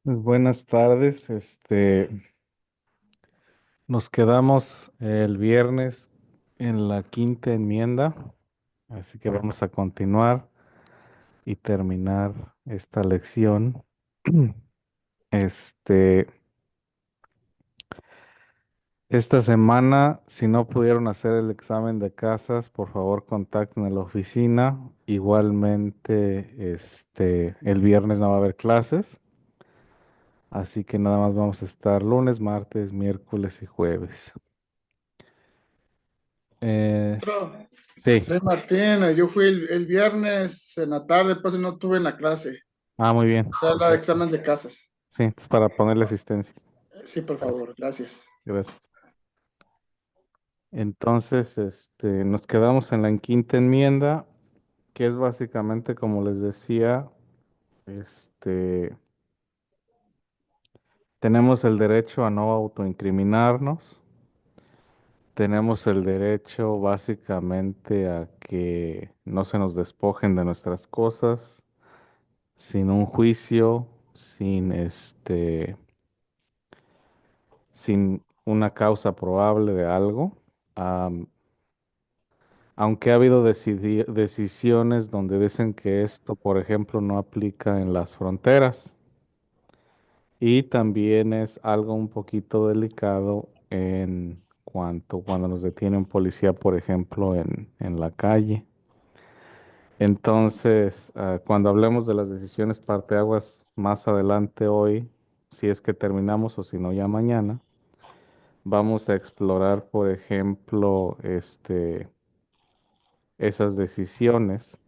Buenas tardes. Nos quedamos el viernes en la quinta enmienda, así que vamos a continuar y terminar esta lección. Este, esta semana, si no pudieron hacer el examen de casas, por favor contacten a la oficina. Igualmente, el viernes no va a haber clases, así que nada más vamos a estar lunes, martes, miércoles y jueves. Eh, Maestro, sí. soy Martín. Yo fui el viernes en la tarde, pues no tuve en la clase. Ah, muy bien. O sea, el Perfecto. examen de casas. Sí, es para ponerle asistencia. Sí, por Gracias. favor, gracias. Gracias. Entonces, nos quedamos en la quinta enmienda, que es básicamente, como les decía, este, tenemos el derecho a no autoincriminarnos, tenemos el derecho básicamente a que no se nos despojen de nuestras cosas sin un juicio, sin una causa probable de algo. Aunque ha habido decisiones donde dicen que esto, por ejemplo, no aplica en las fronteras y también es algo un poquito delicado en cuanto cuando nos detiene un policía, por ejemplo, en la calle. Entonces, cuando hablemos de las decisiones parteaguas más adelante hoy, si es que terminamos o si no ya mañana, vamos a explorar, por ejemplo, esas decisiones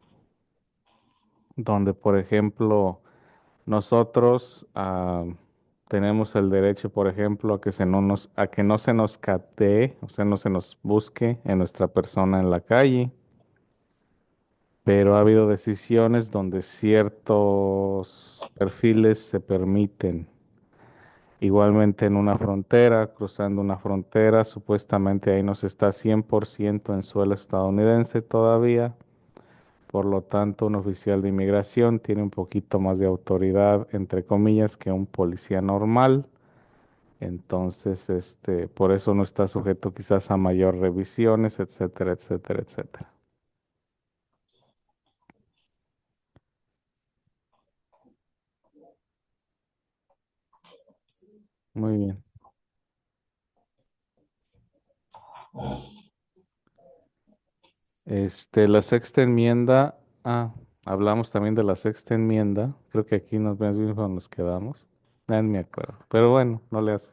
donde, por ejemplo, nosotros tenemos el derecho, por ejemplo, a que no se nos catee, o sea, no se nos busque en nuestra persona en la calle, pero ha habido decisiones donde ciertos perfiles se permiten. Igualmente en una frontera, cruzando una frontera, supuestamente ahí no se está 100% en suelo estadounidense todavía. Por lo tanto, un oficial de inmigración tiene un poquito más de autoridad, entre comillas, que un policía normal. Entonces, por eso no está sujeto quizás a mayor revisiones, etcétera, etcétera, etcétera. Muy bien. La sexta enmienda, hablamos también de la sexta enmienda. Creo que aquí nos ves bien cuando nos quedamos. No me acuerdo. Pero bueno, no le hace.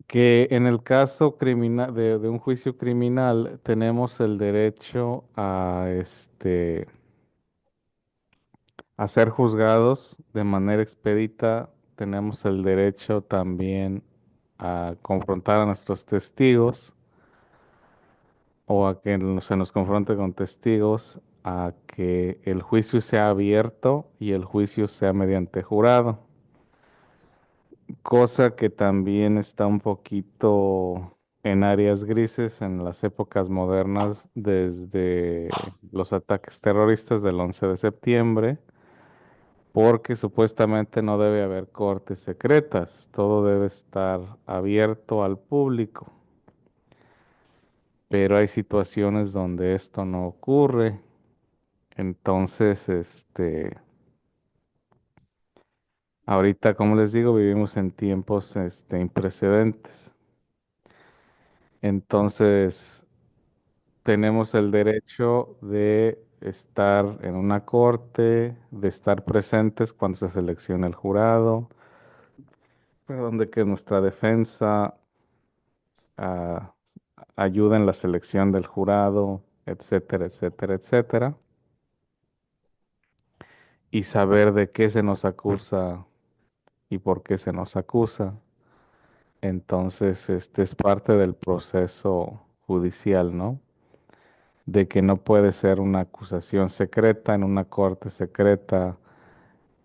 Que en el caso criminal, de un juicio criminal, tenemos el derecho a ser juzgados de manera expedita. Tenemos el derecho también a confrontar a nuestros testigos o a que se nos confronte con testigos, a que el juicio sea abierto y el juicio sea mediante jurado, cosa que también está un poquito en áreas grises en las épocas modernas desde los ataques terroristas del 11 de septiembre, porque supuestamente no debe haber cortes secretas, todo debe estar abierto al público, pero hay situaciones donde esto no ocurre. Entonces, ahorita, como les digo, vivimos en tiempos, imprecedentes. Entonces, tenemos el derecho de estar en una corte, de estar presentes cuando se selecciona el jurado, perdón, de que nuestra defensa ah, ayude en la selección del jurado, etcétera, etcétera, etcétera, y saber de qué se nos acusa y por qué se nos acusa. Entonces, este es parte del proceso judicial, ¿no? De que no puede ser una acusación secreta en una corte secreta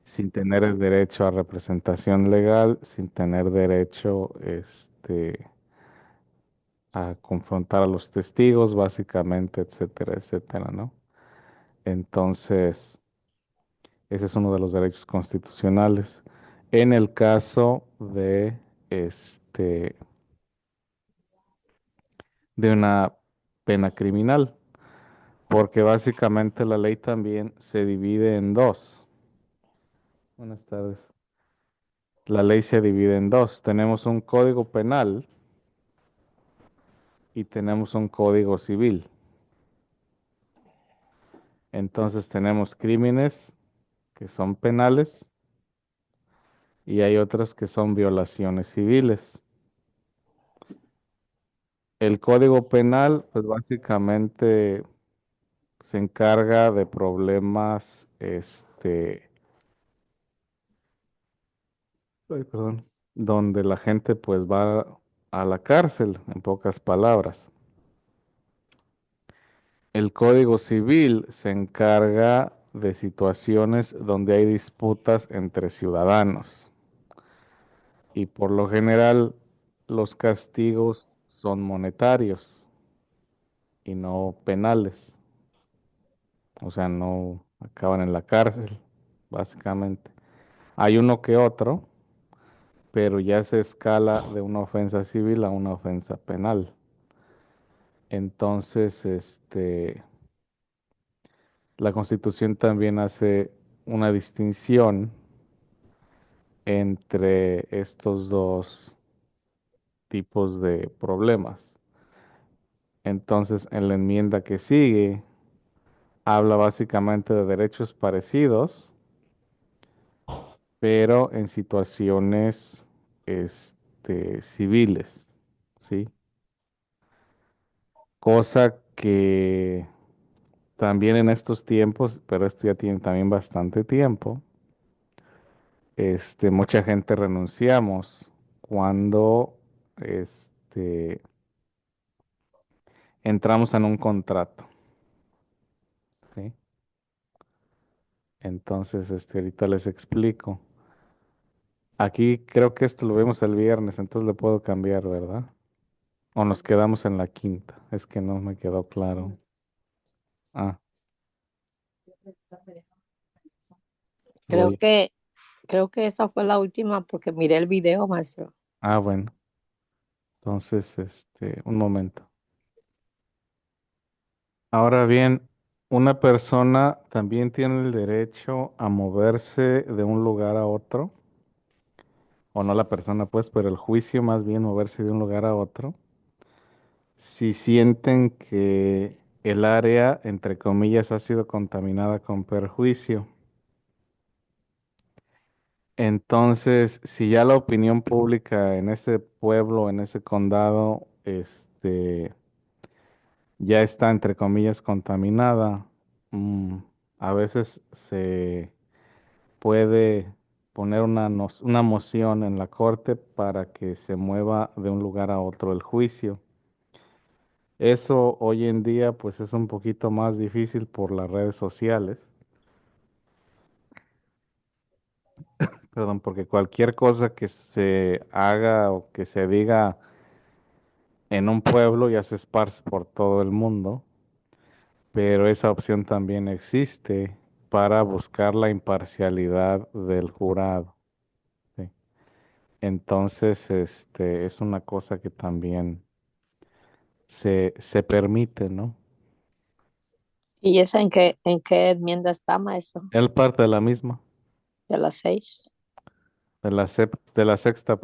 sin tener el derecho a representación legal, sin tener derecho, a confrontar a los testigos, básicamente, etcétera, etcétera, ¿no? Entonces, Ese es uno de los derechos constitucionales. En el caso este, de una pena criminal, porque básicamente la ley también se divide en dos. Buenas tardes. La ley se divide en dos. Tenemos un código penal y tenemos un código civil. Entonces tenemos crímenes que son penales y hay otros que son violaciones civiles. El código penal, pues básicamente se encarga de problemas, ay, perdón, donde la gente pues va a la cárcel, en pocas palabras. El Código Civil se encarga de situaciones donde hay disputas entre ciudadanos y por lo general los castigos son monetarios y no penales, o sea, no acaban en la cárcel, básicamente. Hay uno que otro, pero ya se escala de una ofensa civil a una ofensa penal. Entonces, la Constitución también hace una distinción entre estos dos tipos de problemas. Entonces, en la enmienda que sigue, habla básicamente de derechos parecidos, pero en situaciones, civiles, ¿sí? Cosa que también en estos tiempos, pero esto ya tiene también bastante tiempo, mucha gente renunciamos cuando, este, entramos en un contrato, ¿sí? Entonces, ahorita les explico. Aquí creo que esto lo vemos el viernes, entonces le puedo cambiar, ¿verdad? O nos quedamos en la quinta. Es que no me quedó claro. Ah, Creo voy. que, creo que esa fue la última porque miré el video, maestro. Ah, bueno. Entonces, un momento. Ahora bien, una persona también tiene el derecho a moverse de un lugar a otro, o no la persona, pues, pero el juicio más bien moverse de un lugar a otro, si sienten que el área, entre comillas, ha sido contaminada con perjuicio. Entonces, si ya la opinión pública en ese pueblo, en ese condado, ya está, entre comillas, contaminada, mm, a veces se puede poner una moción en la corte para que se mueva de un lugar a otro el juicio. Eso hoy en día pues es un poquito más difícil por las redes sociales, perdón, porque cualquier cosa que se haga o que se diga en un pueblo ya se esparce por todo el mundo, pero esa opción también existe para buscar la imparcialidad del jurado, ¿sí? Entonces, es una cosa que también se permite, ¿no? ¿Y esa en qué enmienda está, maestro? Él parte de la misma, De las 6. de la sexta,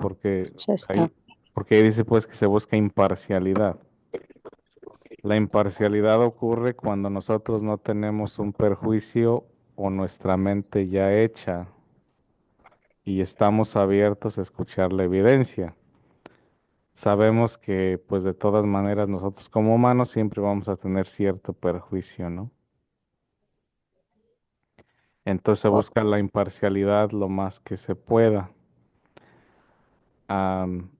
Sexta. ahí, porque ahí dice pues que se busca imparcialidad. La imparcialidad ocurre cuando nosotros no tenemos un perjuicio o nuestra mente ya hecha y estamos abiertos a escuchar la evidencia. Sabemos que pues de todas maneras nosotros como humanos siempre vamos a tener cierto perjuicio, ¿no? Entonces se Oh, busca la imparcialidad lo más que se pueda.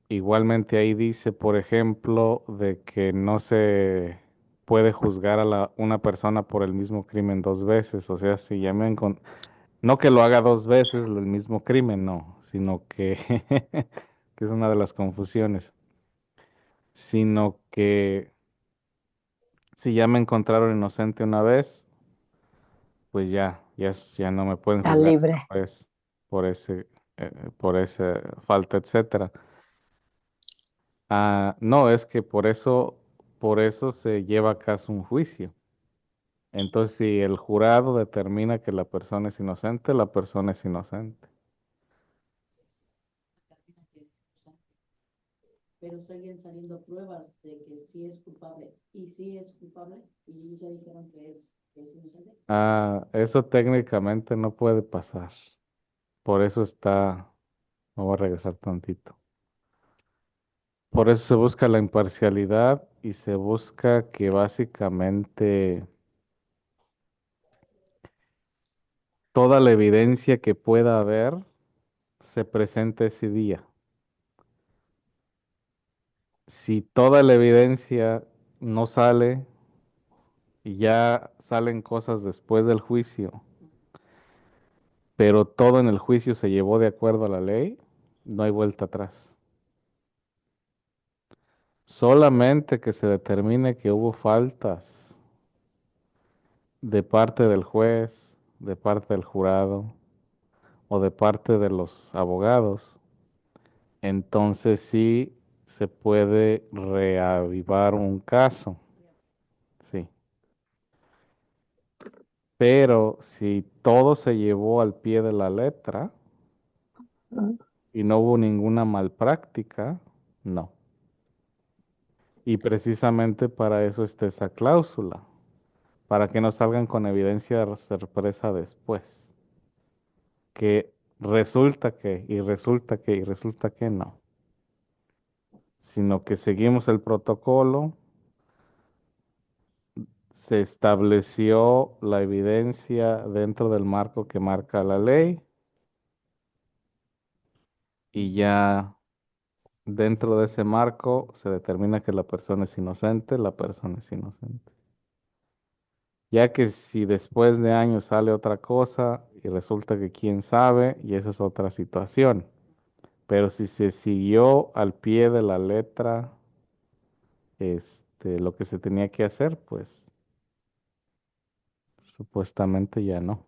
Igualmente ahí dice, por ejemplo, de que no se puede juzgar a una persona por el mismo crimen dos veces. O sea, si ya no que lo haga dos veces el mismo crimen, no, sino que, que es una de las confusiones, sino que si ya me encontraron inocente una vez, pues ya, Ya no me pueden Está juzgar libre. pues, por ese, por esa falta, etcétera. No, es que por eso se lleva a caso un juicio. Entonces, si el jurado determina que la persona es inocente, la persona es inocente. Pero siguen saliendo pruebas de que sí es culpable y sí es culpable y ellos ya dijeron que es inocente. Eso técnicamente no puede pasar. Por eso me voy a regresar tantito. Por eso se busca la imparcialidad y se busca que básicamente toda la evidencia que pueda haber se presente ese día. Si toda la evidencia no sale y ya salen cosas después del juicio, pero todo en el juicio se llevó de acuerdo a la ley, no hay vuelta atrás. Solamente que se determine que hubo faltas de parte del juez, de parte del jurado o de parte de los abogados, entonces sí se puede reavivar un caso, sí. Pero si todo se llevó al pie de la letra Mm. y no hubo ninguna malpráctica, no. Y precisamente para eso está esa cláusula, para que no salgan con evidencia de sorpresa después, que resulta que, y resulta que, y resulta que no, sino que seguimos el protocolo, se estableció la evidencia dentro del marco que marca la ley y ya dentro de ese marco se determina que la persona es inocente, la persona es inocente. Ya que si después de años sale otra cosa y resulta que quién sabe, y esa es otra situación. Pero si se siguió al pie de la letra, lo que se tenía que hacer, pues supuestamente ya no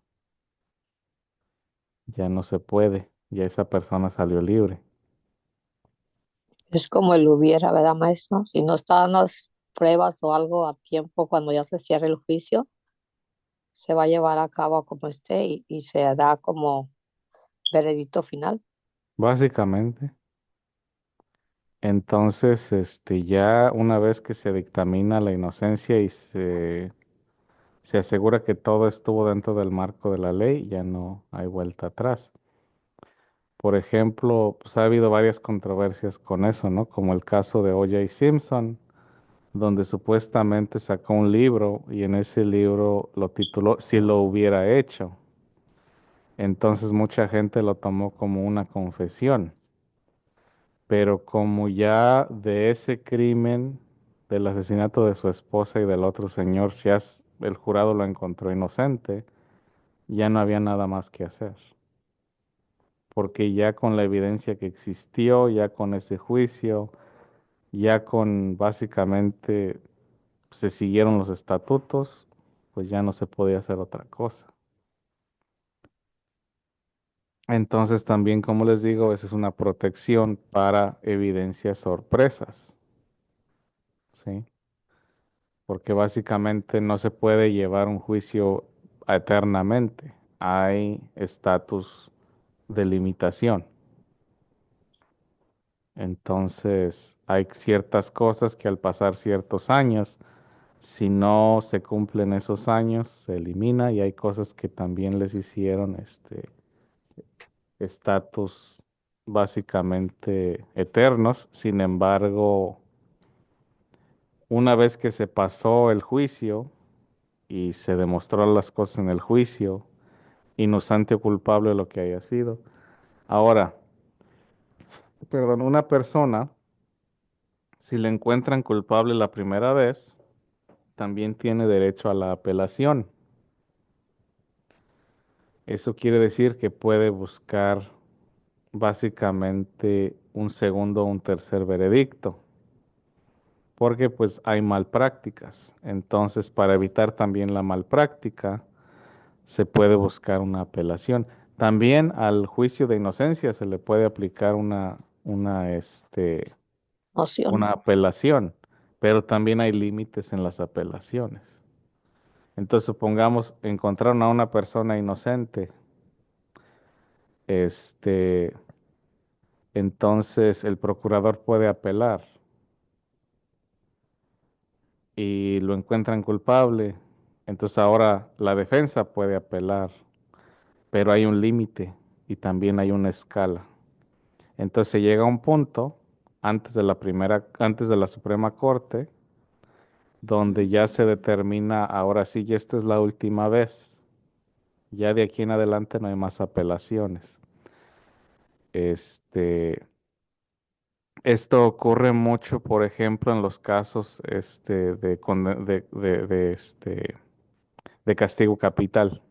se puede, ya esa persona salió libre. Es como el hubiera, ¿verdad, maestro? Si no están las pruebas o algo a tiempo cuando ya se cierre el juicio, se va a llevar a cabo como esté y se da como veredicto final. Básicamente. Entonces, ya una vez que se dictamina la inocencia y se asegura que todo estuvo dentro del marco de la ley, ya no hay vuelta atrás. Por ejemplo, pues ha habido varias controversias con eso, ¿no? Como el caso de O.J. Simpson, donde supuestamente sacó un libro y en ese libro lo tituló Si lo hubiera hecho. Entonces mucha gente lo tomó como una confesión. Pero como ya de ese crimen, del asesinato de su esposa y del otro señor, el jurado lo encontró inocente, ya no había nada más que hacer. Porque ya con la evidencia que existió, ya con ese juicio, ya con básicamente se siguieron los estatutos, pues ya no se podía hacer otra cosa. Entonces también, como les digo, esa es una protección para evidencias sorpresas, ¿sí? Porque básicamente no se puede llevar un juicio eternamente. Hay estatus de limitación. Entonces, hay ciertas cosas que al pasar ciertos años, si no se cumplen esos años, se elimina y hay cosas que también les hicieron este estatus básicamente eternos. Sin embargo, una vez que se pasó el juicio y se demostró las cosas en el juicio, inocente o culpable lo que haya sido. Ahora, perdón, una persona, si le encuentran culpable la primera vez, también tiene derecho a la apelación. Eso quiere decir que puede buscar básicamente un segundo o un tercer veredicto, porque pues hay malprácticas. Entonces, para evitar también la malpráctica, se puede buscar una apelación. También al juicio de inocencia se le puede aplicar Moción. una apelación, pero también hay límites en las apelaciones. Entonces, supongamos, encontraron a una persona inocente, este, entonces el procurador puede apelar y lo encuentran culpable. Entonces ahora la defensa puede apelar, pero hay un límite y también hay una escala. Entonces se llega a un punto antes de la Suprema Corte, donde ya se determina, ahora sí, ya esta es la última vez. Ya de aquí en adelante no hay más apelaciones. Este, Esto ocurre mucho, por ejemplo, en los casos de castigo capital,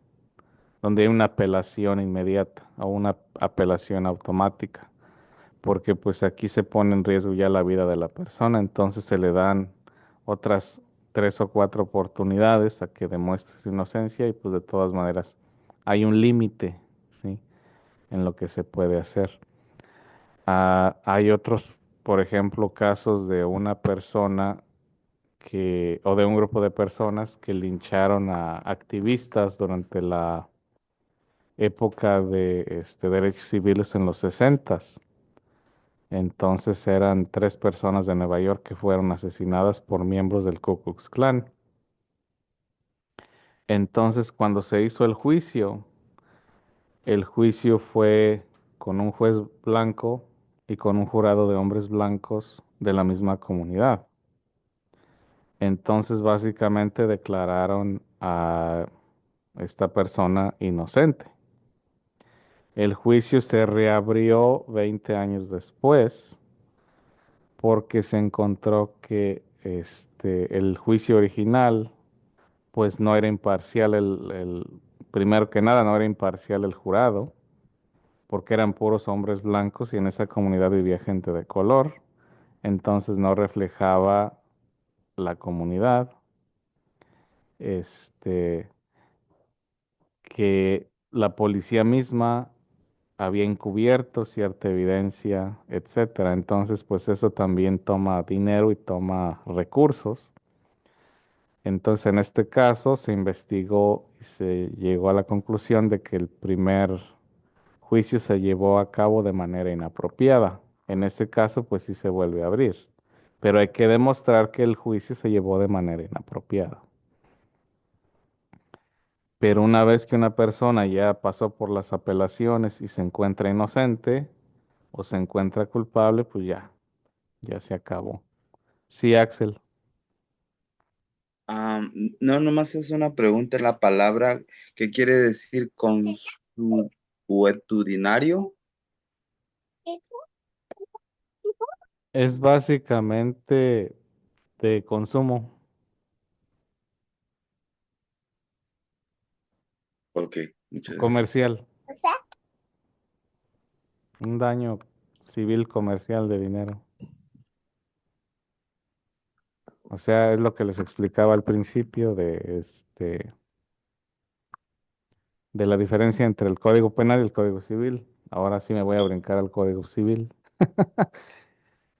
donde hay una apelación inmediata o una apelación automática, porque pues aquí se pone en riesgo ya la vida de la persona, entonces se le dan otras 3 o 4 oportunidades a que demuestre su inocencia y pues de todas maneras hay un límite, ¿sí? En lo que se puede hacer. Hay otros, por ejemplo, casos de una persona o de un grupo de personas que lincharon a activistas durante la época de derechos civiles en los 60. Entonces eran 3 personas de Nueva York que fueron asesinadas por miembros del Ku Klux Klan. Entonces, cuando se hizo el juicio fue con un juez blanco y con un jurado de hombres blancos de la misma comunidad. Entonces, básicamente declararon a esta persona inocente. El juicio se reabrió 20 años después porque se encontró que el juicio original pues no era imparcial primero que nada no era imparcial el jurado porque eran puros hombres blancos y en esa comunidad vivía gente de color, entonces no reflejaba la comunidad, este, que la policía misma había encubierto cierta evidencia, etcétera. Entonces, pues eso también toma dinero y toma recursos. Entonces, en este caso se investigó y se llegó a la conclusión de que el primer juicio se llevó a cabo de manera inapropiada. En este caso, pues sí se vuelve a abrir, pero hay que demostrar que el juicio se llevó de manera inapropiada. Pero una vez que una persona ya pasó por las apelaciones y se encuentra inocente o se encuentra culpable, pues ya se acabó. Sí, Axel. No, nomás es una pregunta, la palabra, ¿qué quiere decir consuetudinario? Es básicamente de consumo Ok, muchas gracias. comercial, un daño civil comercial de dinero. O sea, es lo que les explicaba al principio de la diferencia entre el Código Penal y el Código Civil. Ahora sí me voy a brincar al Código Civil.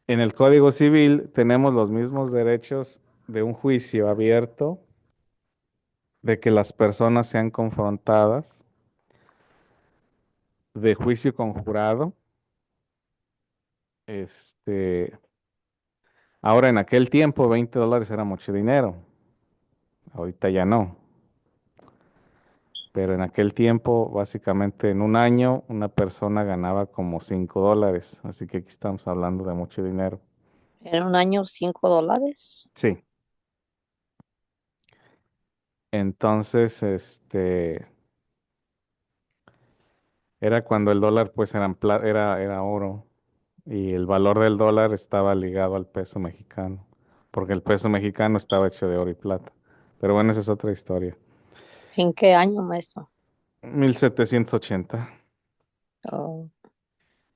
En el Código Civil tenemos los mismos derechos de un juicio abierto, de que las personas sean confrontadas, de juicio conjurado. Este, Ahora en aquel tiempo $20 era mucho dinero, ahorita ya no. Pero en aquel tiempo, básicamente en un año, una persona ganaba como $5. Así que aquí estamos hablando de mucho dinero. En un año, $5. Sí. Entonces, era cuando el dólar pues era oro y el valor del dólar estaba ligado al peso mexicano, porque el peso mexicano estaba hecho de oro y plata. Pero bueno, esa es otra historia. ¿En qué año, maestro? 1780. Oh,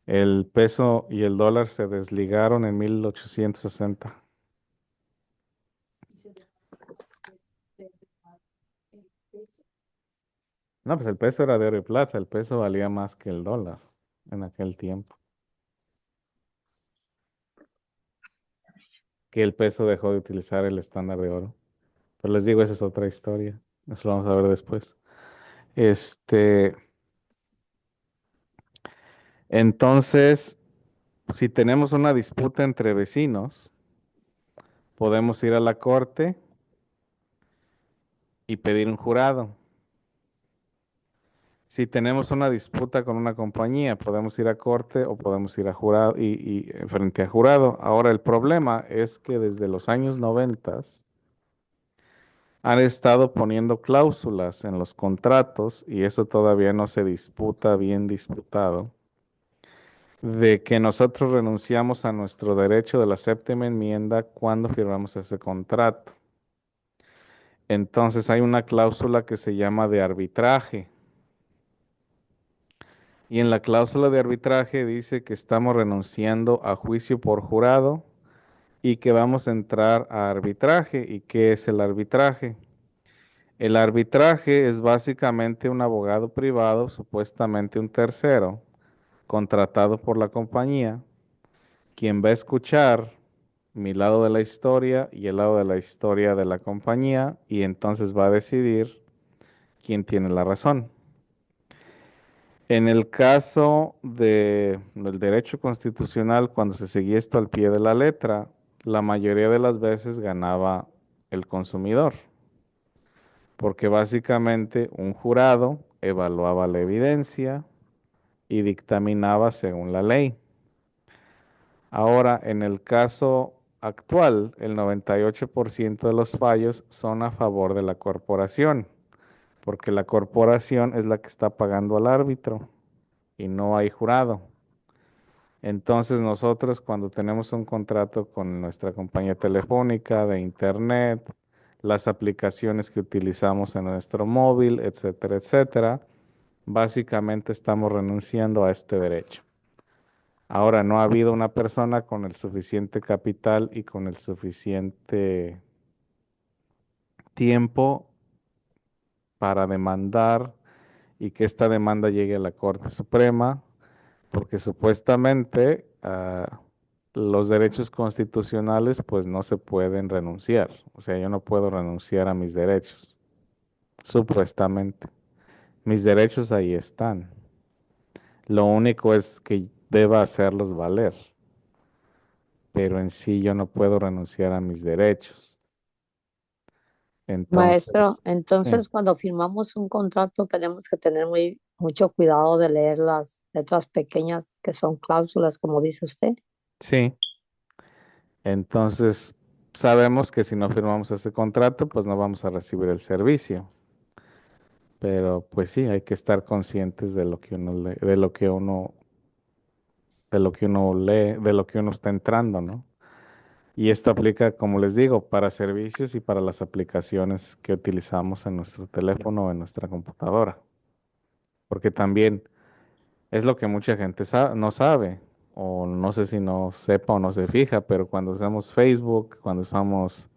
El peso y el dólar se desligaron en 1860. Y se deja, este, dejar el peso. No, pues el peso era de oro y plata, el peso valía más que el dólar en aquel tiempo. Que el peso dejó de utilizar el estándar de oro. Pero les digo, esa es otra historia. Eso lo vamos a ver después. Este, entonces, si tenemos una disputa entre vecinos, podemos ir a la corte y pedir un jurado. Si tenemos una disputa con una compañía, podemos ir a corte o podemos ir a jurado y frente a jurado. Ahora, el problema es que desde los años 90 han estado poniendo cláusulas en los contratos y eso todavía no se disputa bien disputado, de que nosotros renunciamos a nuestro derecho de la séptima enmienda cuando firmamos ese contrato. Entonces hay una cláusula que se llama de arbitraje. Y en la cláusula de arbitraje dice que estamos renunciando a juicio por jurado y que vamos a entrar a arbitraje. ¿Y qué es el arbitraje? El arbitraje es básicamente un abogado privado, supuestamente un tercero, contratado por la compañía, quien va a escuchar mi lado de la historia y el lado de la historia de la compañía y entonces va a decidir quién tiene la razón. En el caso del derecho constitucional, cuando se seguía esto al pie de la letra, la mayoría de las veces ganaba el consumidor, porque básicamente un jurado evaluaba la evidencia y dictaminaba según la ley. Ahora, en el caso actual, el 98% de los fallos son a favor de la corporación, porque la corporación es la que está pagando al árbitro y no hay jurado. Entonces nosotros cuando tenemos un contrato con nuestra compañía telefónica, de internet, las aplicaciones que utilizamos en nuestro móvil, etcétera, etcétera, básicamente estamos renunciando a este derecho. Ahora, no ha habido una persona con el suficiente capital y con el suficiente tiempo para demandar y que esta demanda llegue a la Corte Suprema, porque supuestamente los derechos constitucionales pues no se pueden renunciar. O sea, yo no puedo renunciar a mis derechos, supuestamente. Mis derechos ahí están. Lo único es que deba hacerlos valer, pero en sí yo no puedo renunciar a mis derechos. Maestro, Entonces, sí, entonces cuando firmamos un contrato tenemos que tener mucho cuidado de leer las letras pequeñas que son cláusulas, como dice usted. sí. Entonces, sabemos que si no firmamos ese contrato, pues no vamos a recibir el servicio. Pero pues sí, hay que estar conscientes de lo que uno lee, de lo que uno lee, de lo que uno está entrando, ¿no? Y esto aplica, como les digo, para servicios y para las aplicaciones que utilizamos en nuestro teléfono o en nuestra computadora. Porque también es lo que mucha gente no sabe, o no sé si no sepa o no se fija, pero cuando usamos Facebook, cuando usamos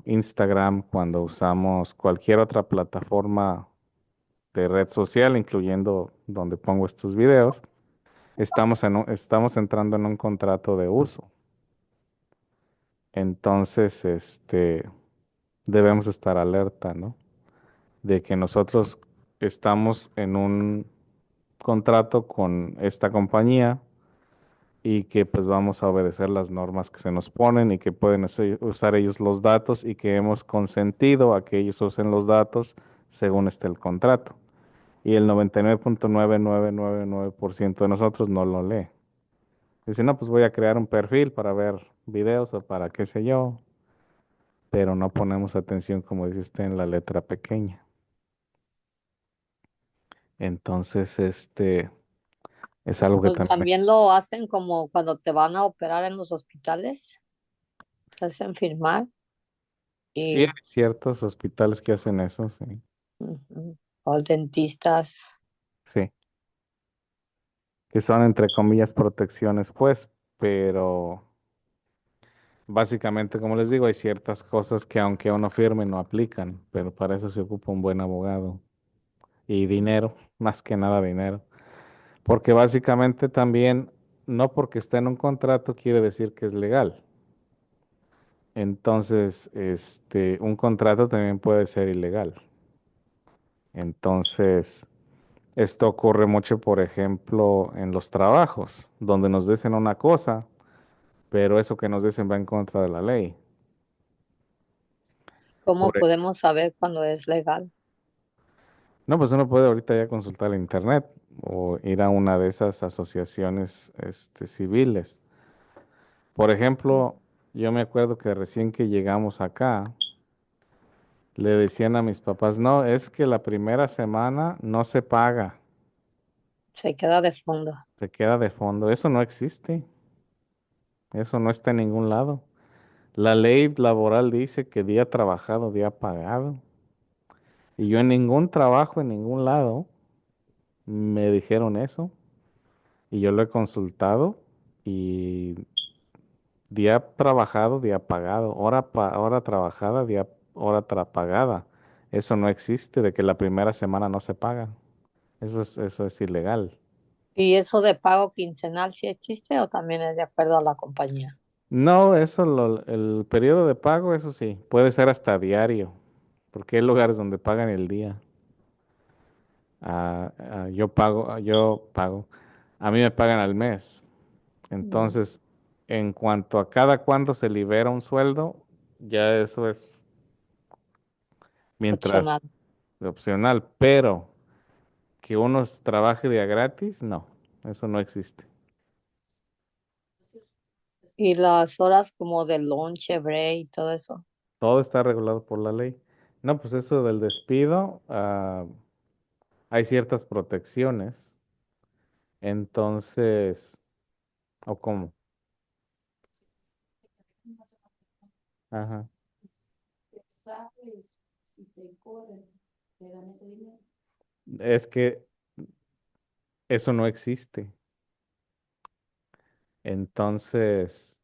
Instagram, cuando usamos cualquier otra plataforma de red social, incluyendo donde pongo estos videos, estamos entrando en un contrato de uso. Entonces, debemos estar alerta, ¿no? De que nosotros estamos en un contrato con esta compañía y que pues vamos a obedecer las normas que se nos ponen y que pueden usar ellos los datos y que hemos consentido a que ellos usen los datos según esté el contrato. Y el 99.9999% de nosotros no lo lee. Dice, no, pues voy a crear un perfil para ver videos o para qué sé yo, pero no ponemos atención, como dice usted, en la letra pequeña. Entonces, es algo que Pues también... también lo hacen como cuando te van a operar en los hospitales, te hacen firmar Sí, hay y ciertos hospitales que hacen eso, sí. ujú, o dentistas. Sí, que son entre comillas protecciones, pues, pero básicamente, como les digo, hay ciertas cosas que aunque uno firme no aplican, pero para eso se ocupa un buen abogado. y dinero, más que nada dinero. Porque básicamente también, no porque está en un contrato quiere decir que es legal. Entonces, un contrato también puede ser ilegal. Entonces, esto ocurre mucho, por ejemplo, en los trabajos, donde nos dicen una cosa, pero eso que nos dicen va en contra de la ley. ¿Cómo Por e- podemos saber cuando es legal? no, pues uno puede ahorita ya consultar el internet o ir a una de esas asociaciones, civiles. Por ejemplo, yo me acuerdo que recién que llegamos acá, le decían a mis papás, no, es que la primera semana no se paga, Se queda de fondo. se queda de fondo. Eso no existe, eso no está en ningún lado. La ley laboral dice que día trabajado, día pagado. Y yo en ningún trabajo, en ningún lado, me dijeron eso. Y yo lo he consultado y día trabajado, día pagado. Hora trabajada, pagada. Eso no existe, de que la primera semana no se paga. Eso es ilegal. ¿Y eso de pago quincenal sí existe o también es de acuerdo a la compañía? No, el periodo de pago, eso sí, puede ser hasta diario, porque hay lugares donde pagan el día. Yo pago. A mí me pagan al mes. Mm, Entonces, en cuanto a cada cuándo se libera un sueldo, ya eso es mientras opcional. opcional, pero que uno trabaje día gratis, no, eso no existe. ¿Y las horas como de lunch, break y todo eso? Todo está regulado por la ley. No, pues eso del despido, hay ciertas protecciones. Entonces, ¿o cómo? Ajá. Te sales y te corren, te dan ese dinero. Es que eso no existe. Entonces,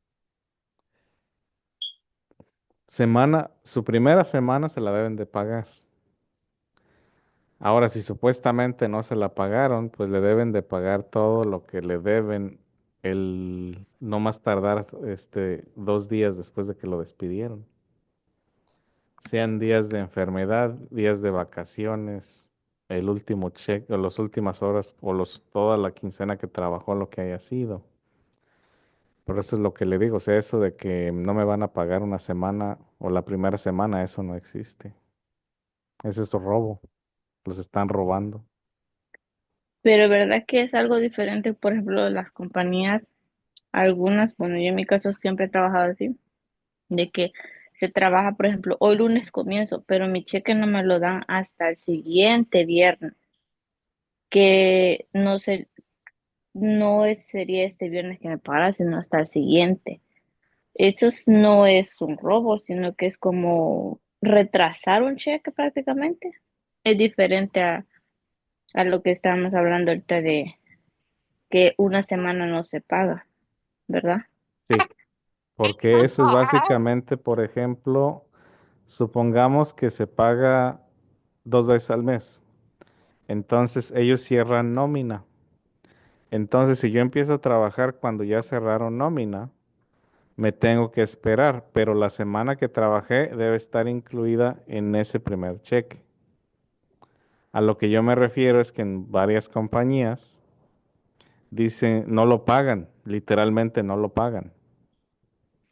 su primera semana se la deben de pagar. Ahora, si supuestamente no se la pagaron, pues le deben de pagar todo lo que le deben no más tardar 2 días después de que lo despidieron. Sean días de enfermedad, días de vacaciones, el último cheque, o las últimas horas, o toda la quincena que trabajó, lo que haya sido. Por eso es lo que le digo, o sea, eso de que no me van a pagar una semana o la primera semana, eso no existe. Ese es robo, los están robando. Pero verdad que es algo diferente, por ejemplo, las compañías, algunas, bueno, yo en mi caso siempre he trabajado así, de que se trabaja, por ejemplo, hoy lunes comienzo, pero mi cheque no me lo dan hasta el siguiente viernes, que no sé, sería este viernes que me pagará, sino hasta el siguiente. No es un robo, sino que es como retrasar un cheque prácticamente. Es diferente a lo que estábamos hablando ahorita de que una semana no se paga, ¿verdad? Sí, porque eso es básicamente, por ejemplo, supongamos que se paga 2 veces al mes. Entonces ellos cierran nómina. Entonces, si yo empiezo a trabajar cuando ya cerraron nómina, me tengo que esperar, pero la semana que trabajé debe estar incluida en ese primer cheque. A lo que yo me refiero es que en varias compañías dicen no lo pagan, literalmente no lo pagan.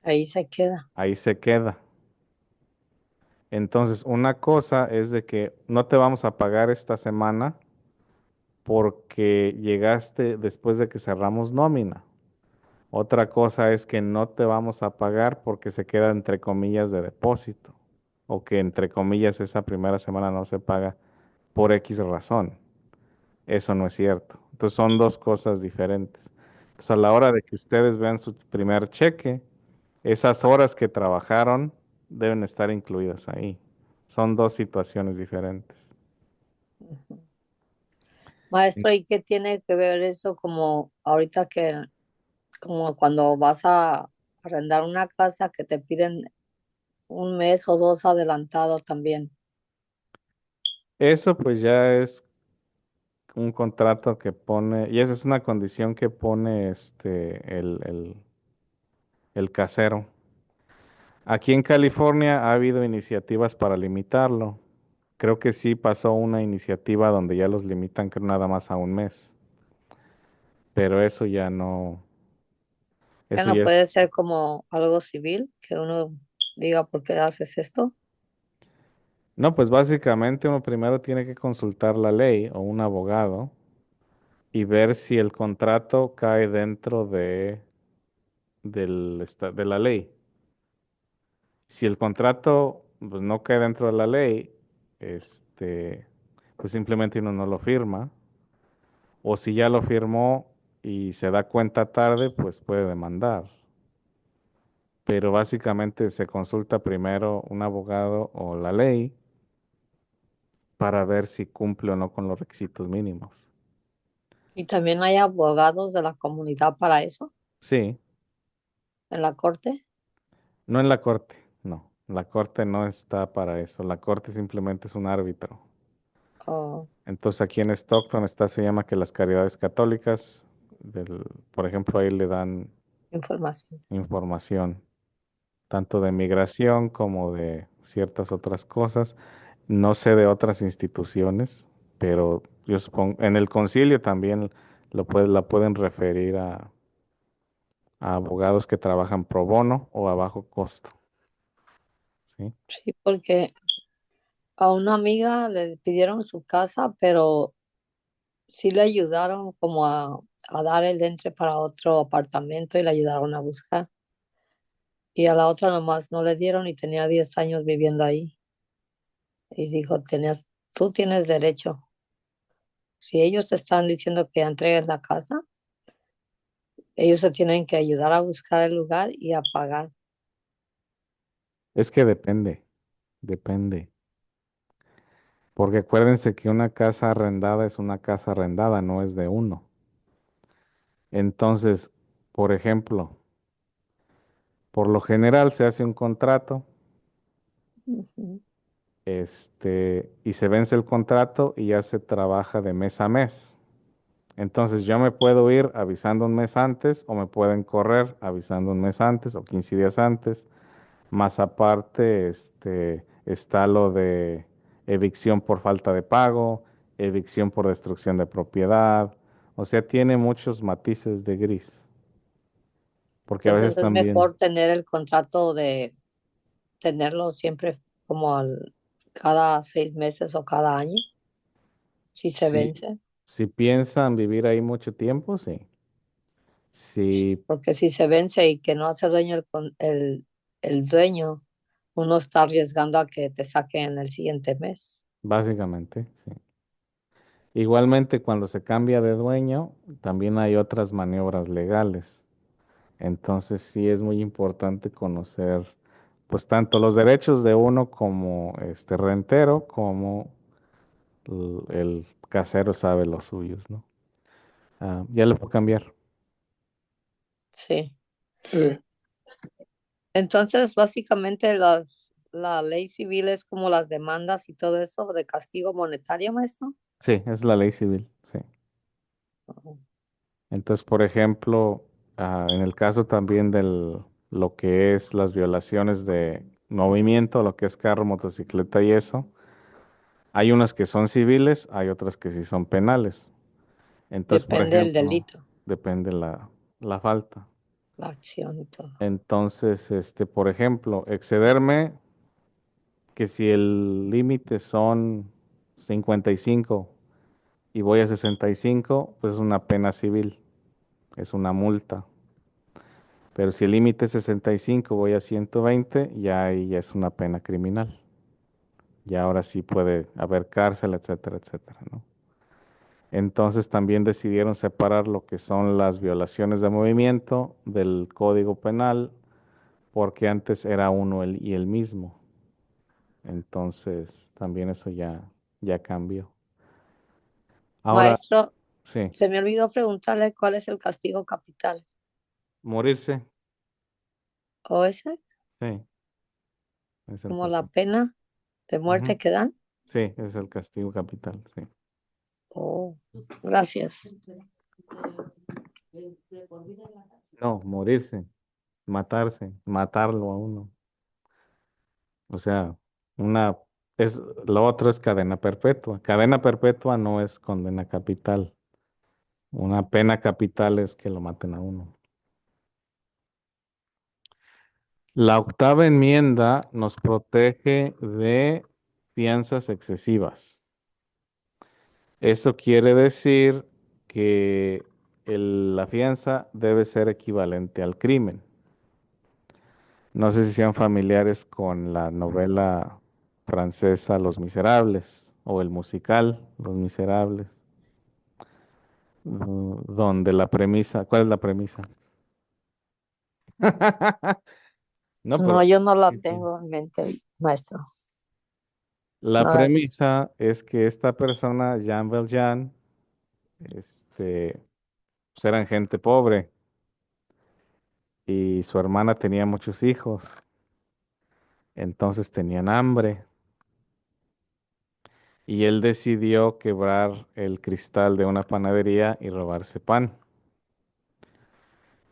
Ahí se queda. Ahí se queda. Entonces, una cosa es de que no te vamos a pagar esta semana porque llegaste después de que cerramos nómina. Otra cosa es que no te vamos a pagar porque se queda entre comillas de depósito o que entre comillas esa primera semana no se paga por X razón. Eso no es cierto. Entonces son dos cosas diferentes. Entonces a la hora de que ustedes vean su primer cheque, esas horas que trabajaron deben estar incluidas ahí. Son dos situaciones diferentes. Ujú. Maestro, ¿y qué tiene que ver eso como ahorita que, como cuando vas a arrendar una casa que te piden un mes o dos adelantado también? Eso pues ya es un contrato que pone, y esa es una condición que pone el casero. Aquí en California ha habido iniciativas para limitarlo. Creo que sí pasó una iniciativa donde ya los limitan creo nada más a un mes, pero Ya eso no ya puede es, ser como algo civil, que uno diga por qué haces esto. no, pues básicamente uno primero tiene que consultar la ley o un abogado y ver si el contrato cae dentro de la ley. Si el contrato pues, no cae dentro de la ley, este, pues simplemente uno no lo firma. O si ya lo firmó y se da cuenta tarde, pues puede demandar. Pero básicamente se consulta primero un abogado o la ley para ver si cumple o no con los requisitos mínimos. Y también hay abogados de la comunidad para eso, Sí, en la corte. no en la corte, no. La corte no está para eso. La corte simplemente es un árbitro. O Entonces aquí en Stockton se llama que las caridades católicas, por ejemplo, ahí le dan información. información, tanto de migración como de ciertas otras cosas. No sé de otras instituciones, pero yo supongo, en el concilio también la pueden referir a abogados que trabajan pro bono o a bajo costo. ¿Sí? Sí, porque a una amiga le pidieron su casa, pero sí le ayudaron como a dar el entre para otro apartamento y le ayudaron a buscar. Y a la otra nomás no le dieron y tenía 10 años viviendo ahí. Y dijo, tú tienes derecho. Si ellos te están diciendo que entregues la casa, ellos se tienen que ayudar a buscar el lugar y a pagar. Es que depende. Porque acuérdense que una casa arrendada es una casa arrendada, no es de uno. Entonces, por ejemplo, por lo general se hace un contrato, Ujú. y se vence el contrato y ya se trabaja de mes a mes. Entonces yo me puedo ir avisando un mes antes o me pueden correr avisando un mes antes o 15 días antes. Más aparte, está lo de evicción por falta de pago, evicción por destrucción de propiedad. O sea, tiene muchos matices de gris. Porque a veces Entonces es también, mejor tener el contrato de tenerlo siempre como cada 6 meses o cada año, si se si, vence. si piensan vivir ahí mucho tiempo, sí. Sí, Porque si se vence y que no hace dueño el dueño, uno está arriesgando a que te saquen en el siguiente mes. básicamente, sí. Igualmente, cuando se cambia de dueño, también hay otras maniobras legales. Entonces, sí es muy importante conocer, pues, tanto los derechos de uno como este rentero, como el casero sabe los suyos, ¿no? Ya le puedo cambiar. Sí. Sí, Entonces, básicamente la ley civil es como las demandas y todo eso de castigo monetario, maestro. Sí, es la ley civil, sí. Entonces, por ejemplo, en el caso también lo que es las violaciones de movimiento, lo que es carro, motocicleta y eso, hay unas que son civiles, hay otras que sí son penales. Entonces, por Depende del ejemplo, delito, depende la falta. la acción y todo. Entonces, por ejemplo, excederme, que si el límite son 55 y voy a 65, pues es una pena civil, es una multa. Pero si el límite es 65, voy a 120, ya ahí ya es una pena criminal. Y ahora sí puede haber cárcel, etcétera, etcétera, ¿no? Entonces también decidieron separar lo que son las violaciones de movimiento del Código Penal, porque antes era uno y el mismo. Entonces también eso ya cambió. Ahora, Maestro, sí, se me olvidó preguntarle cuál es el castigo capital. morirse, ¿O ese? sí, es el Como la castigo. pena de muerte Ujú. que dan. Sí, es el castigo capital, sí. Oh, gracias. De por vida en la cárcel. No, morirse, matarse, matarlo a uno. O sea, una es lo otro es cadena perpetua. Cadena perpetua no es condena capital. Una pena capital es que lo maten a uno. La octava enmienda nos protege de fianzas excesivas. Eso quiere decir que la fianza debe ser equivalente al crimen. No sé si sean familiares con la novela francesa Los Miserables o el musical Los Miserables, donde la premisa, ¿cuál es la premisa? No, pero No, yo no la sí, sí. tengo en mente, maestro. La No la he visto. premisa es que esta persona, Jean Valjean, pues eran gente pobre y su hermana tenía muchos hijos, entonces tenían hambre y él decidió quebrar el cristal de una panadería y robarse pan.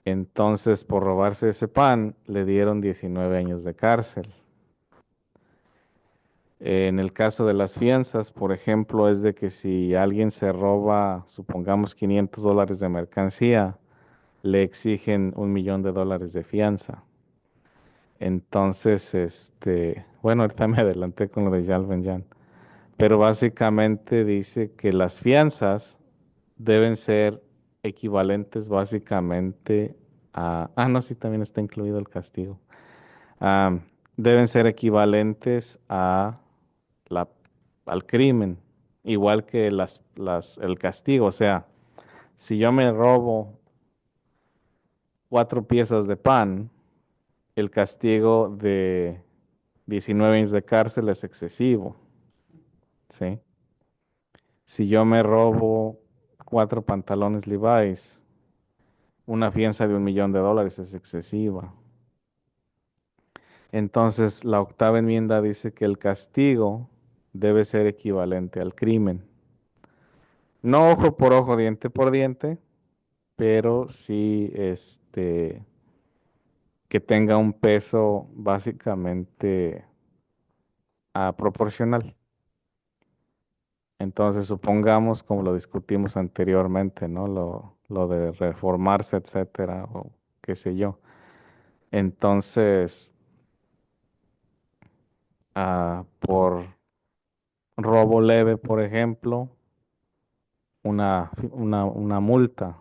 Entonces, por robarse ese pan, le dieron 19 años de cárcel. En el caso de las fianzas, por ejemplo, es de que si alguien se roba, supongamos, $500 de mercancía, le exigen $1,000,000 de fianza. Entonces, bueno, ahorita me adelanté con lo de Jalven Jan, pero básicamente dice que las fianzas deben ser equivalentes básicamente no, sí, también está incluido el castigo. Ah, deben ser equivalentes la, al crimen, igual que el castigo. O sea, si yo me robo 4 piezas de pan, el castigo de 19 años de cárcel es excesivo, ¿sí? Si yo me robo 4 pantalones Levi's, una fianza de $1,000,000 es excesiva. Entonces, la octava enmienda dice que el castigo debe ser equivalente al crimen. No ojo por ojo, diente por diente, pero sí que tenga un peso básicamente proporcional. Entonces, supongamos, como lo discutimos anteriormente, ¿no? Lo de reformarse, etcétera, o qué sé yo. Entonces, por robo leve, por ejemplo, una multa.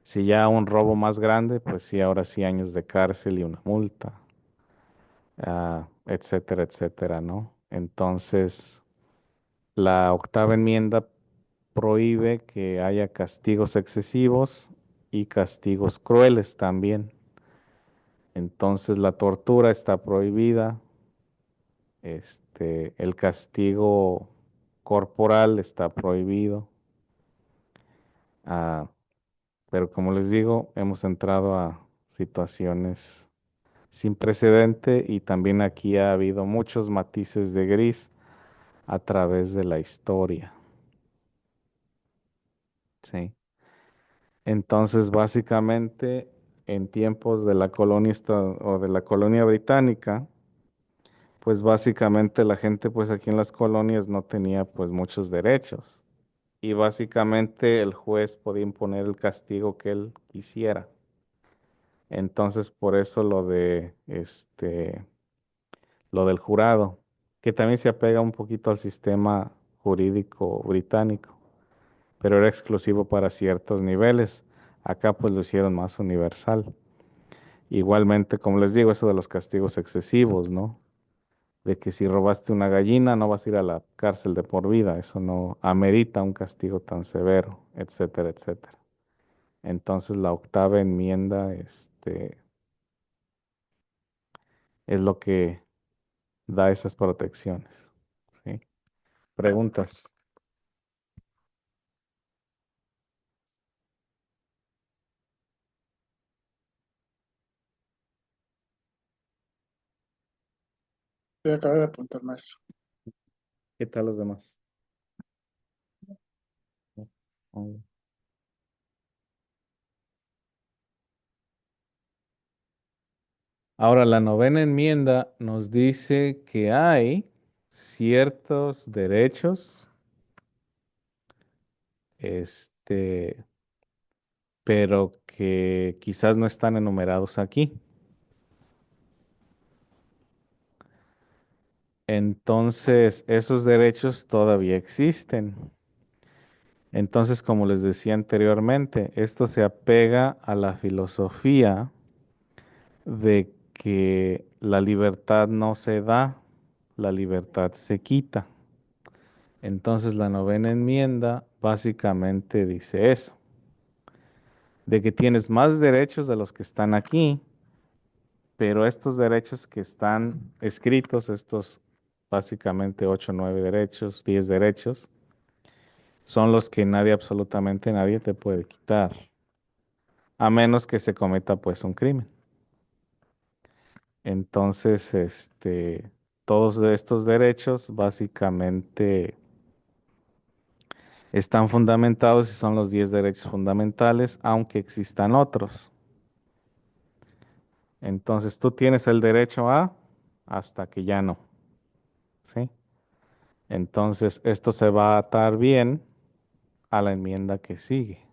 Si ya un robo más grande, pues sí, ahora sí años de cárcel y una multa, etcétera, etcétera, ¿no? Entonces, la octava enmienda prohíbe que haya castigos excesivos y castigos crueles también. Entonces, la tortura está prohibida, el castigo corporal está prohibido. Ah, pero como les digo, hemos entrado a situaciones sin precedente y también aquí ha habido muchos matices de gris a través de la historia. Sí. Entonces, básicamente, en tiempos de la colonia o de la colonia británica, pues básicamente la gente pues aquí en las colonias no tenía pues muchos derechos y básicamente el juez podía imponer el castigo que él quisiera. Entonces, por eso lo del jurado, que también se apega un poquito al sistema jurídico británico, pero era exclusivo para ciertos niveles. Acá pues lo hicieron más universal. Igualmente, como les digo, eso de los castigos excesivos, ¿no? De que si robaste una gallina no vas a ir a la cárcel de por vida, eso no amerita un castigo tan severo, etcétera, etcétera. Entonces la octava enmienda, es lo que da esas protecciones, ¿sí? Preguntas. Sí, acabé de apuntar, maestro. ¿Qué tal los demás? Ahora, la novena enmienda nos dice que hay ciertos derechos, este, pero que quizás no están enumerados aquí. Entonces, esos derechos todavía existen. Entonces, como les decía anteriormente, esto se apega a la filosofía de que la libertad no se da, la libertad se quita. Entonces, la novena enmienda básicamente dice eso, de que tienes más derechos de los que están aquí, pero estos derechos que están escritos, estos básicamente 8, 9 derechos, 10 derechos, son los que nadie, absolutamente nadie te puede quitar, a menos que se cometa pues un crimen. Entonces, todos de estos derechos básicamente están fundamentados y son los 10 derechos fundamentales, aunque existan otros. Entonces, tú tienes el derecho a hasta que ya no, ¿sí? Entonces, esto se va a atar bien a la enmienda que sigue.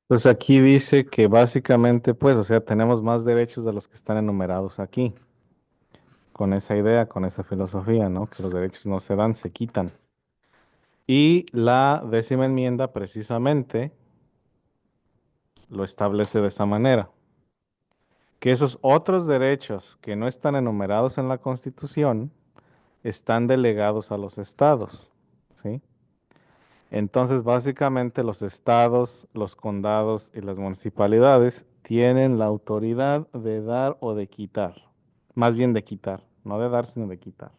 Pues aquí dice que básicamente, pues, o sea, tenemos más derechos de los que están enumerados aquí, con esa idea, con esa filosofía, ¿no? Que los derechos no se dan, se quitan. Y la décima enmienda precisamente lo establece de esa manera, que esos otros derechos que no están enumerados en la Constitución están delegados a los estados, ¿sí? Entonces, básicamente los estados, los condados y las municipalidades tienen la autoridad de dar o de quitar. Más bien de quitar, no de dar, sino de quitar.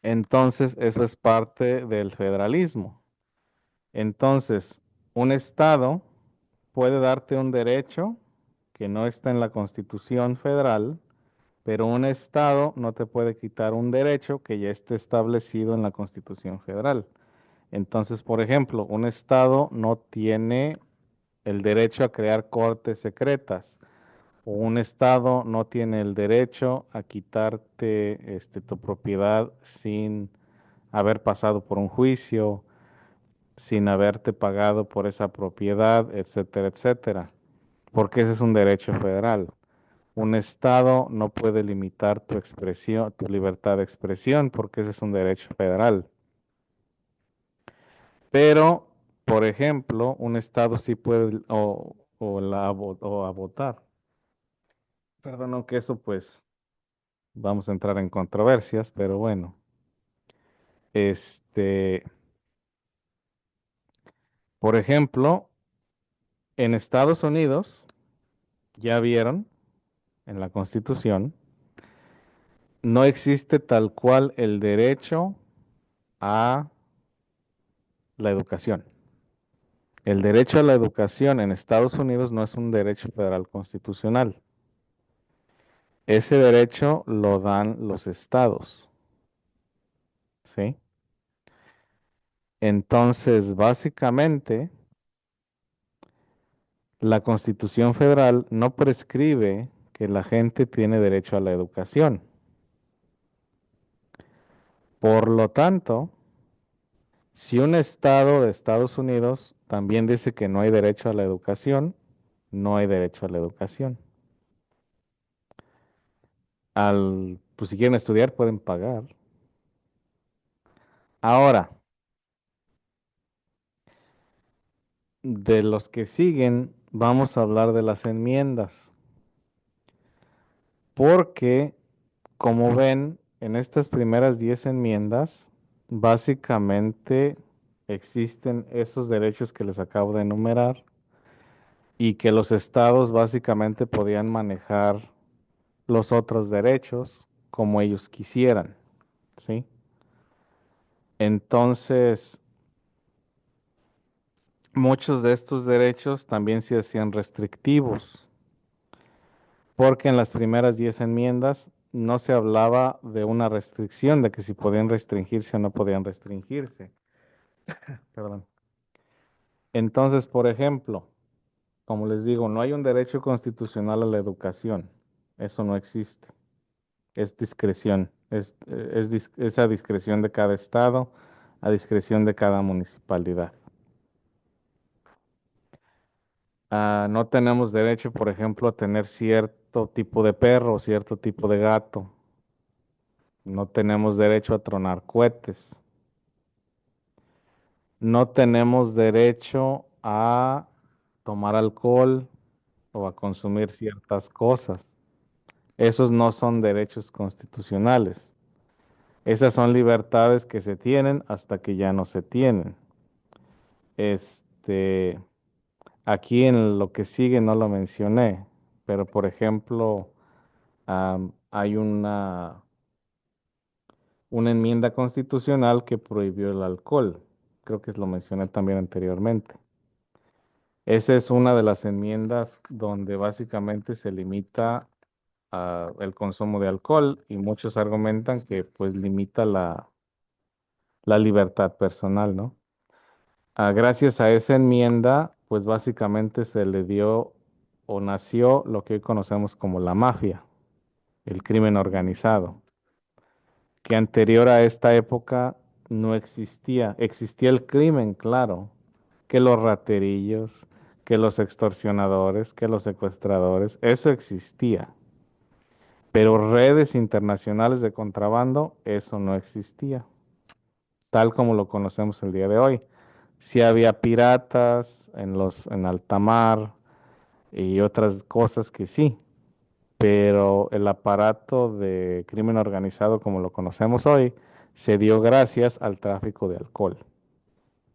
Entonces, eso es parte del federalismo. Entonces, un estado puede darte un derecho que no está en la Constitución federal, pero un estado no te puede quitar un derecho que ya esté establecido en la Constitución federal. Entonces, por ejemplo, un estado no tiene el derecho a crear cortes secretas, o un estado no tiene el derecho a quitarte tu propiedad sin haber pasado por un juicio, sin haberte pagado por esa propiedad, etcétera, etcétera, porque ese es un derecho federal. Un estado no puede limitar tu expresión, tu libertad de expresión, porque ese es un derecho federal. Pero, por ejemplo, un estado sí puede o a votar. Perdón, aunque eso pues vamos a entrar en controversias, pero bueno. Este, por ejemplo, en Estados Unidos, ya vieron en la Constitución, no existe tal cual el derecho a la educación. El derecho a la educación en Estados Unidos no es un derecho federal constitucional. Ese derecho lo dan los estados, ¿sí? Entonces, básicamente, la Constitución Federal no prescribe que la gente tiene derecho a la educación. Por lo tanto, si un estado de Estados Unidos también dice que no hay derecho a la educación, no hay derecho a la educación. Pues si quieren estudiar, pueden pagar. Ahora, de los que siguen, vamos a hablar de las enmiendas, porque como ven, en estas primeras 10 enmiendas, básicamente existen esos derechos que les acabo de enumerar y que los estados básicamente podían manejar los otros derechos como ellos quisieran, ¿sí? Entonces, muchos de estos derechos también se hacían restrictivos, porque en las primeras 10 enmiendas no se hablaba de una restricción, de que si podían restringirse o no podían restringirse. Perdón. Entonces, por ejemplo, como les digo, no hay un derecho constitucional a la educación. Eso no existe. Es discreción. Es a discreción de cada estado, a discreción de cada municipalidad. No tenemos derecho, por ejemplo, a tener cierto tipo de perro o cierto tipo de gato. No tenemos derecho a tronar cohetes. No tenemos derecho a tomar alcohol o a consumir ciertas cosas. Esos no son derechos constitucionales. Esas son libertades que se tienen hasta que ya no se tienen. Este, aquí en lo que sigue no lo mencioné, pero por ejemplo, hay una enmienda constitucional que prohibió el alcohol. Creo que lo mencioné también anteriormente. Esa es una de las enmiendas donde básicamente se limita el consumo de alcohol y muchos argumentan que pues limita la libertad personal, ¿no? Gracias a esa enmienda, pues básicamente se le dio o nació lo que hoy conocemos como la mafia, el crimen organizado, que anterior a esta época no existía. Existía el crimen, claro, que los raterillos, que los extorsionadores, que los secuestradores, eso existía. Pero redes internacionales de contrabando, eso no existía, tal como lo conocemos el día de hoy. Sí había piratas en alta mar y otras cosas que sí, pero el aparato de crimen organizado como lo conocemos hoy se dio gracias al tráfico de alcohol,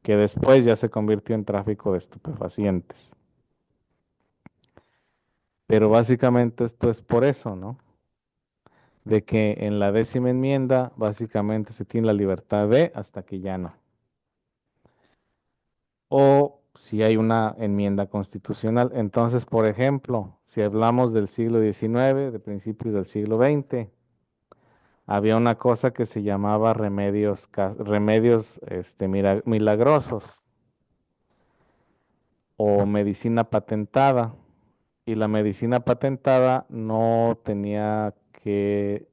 que después ya se convirtió en tráfico de estupefacientes. Pero básicamente esto es por eso, ¿no? De que en la 10ª enmienda básicamente se tiene la libertad de hasta que ya no. O si hay una enmienda constitucional. Entonces, por ejemplo, si hablamos del siglo XIX, de principios del siglo XX, había una cosa que se llamaba remedios milagrosos o medicina patentada. Y la medicina patentada no tenía que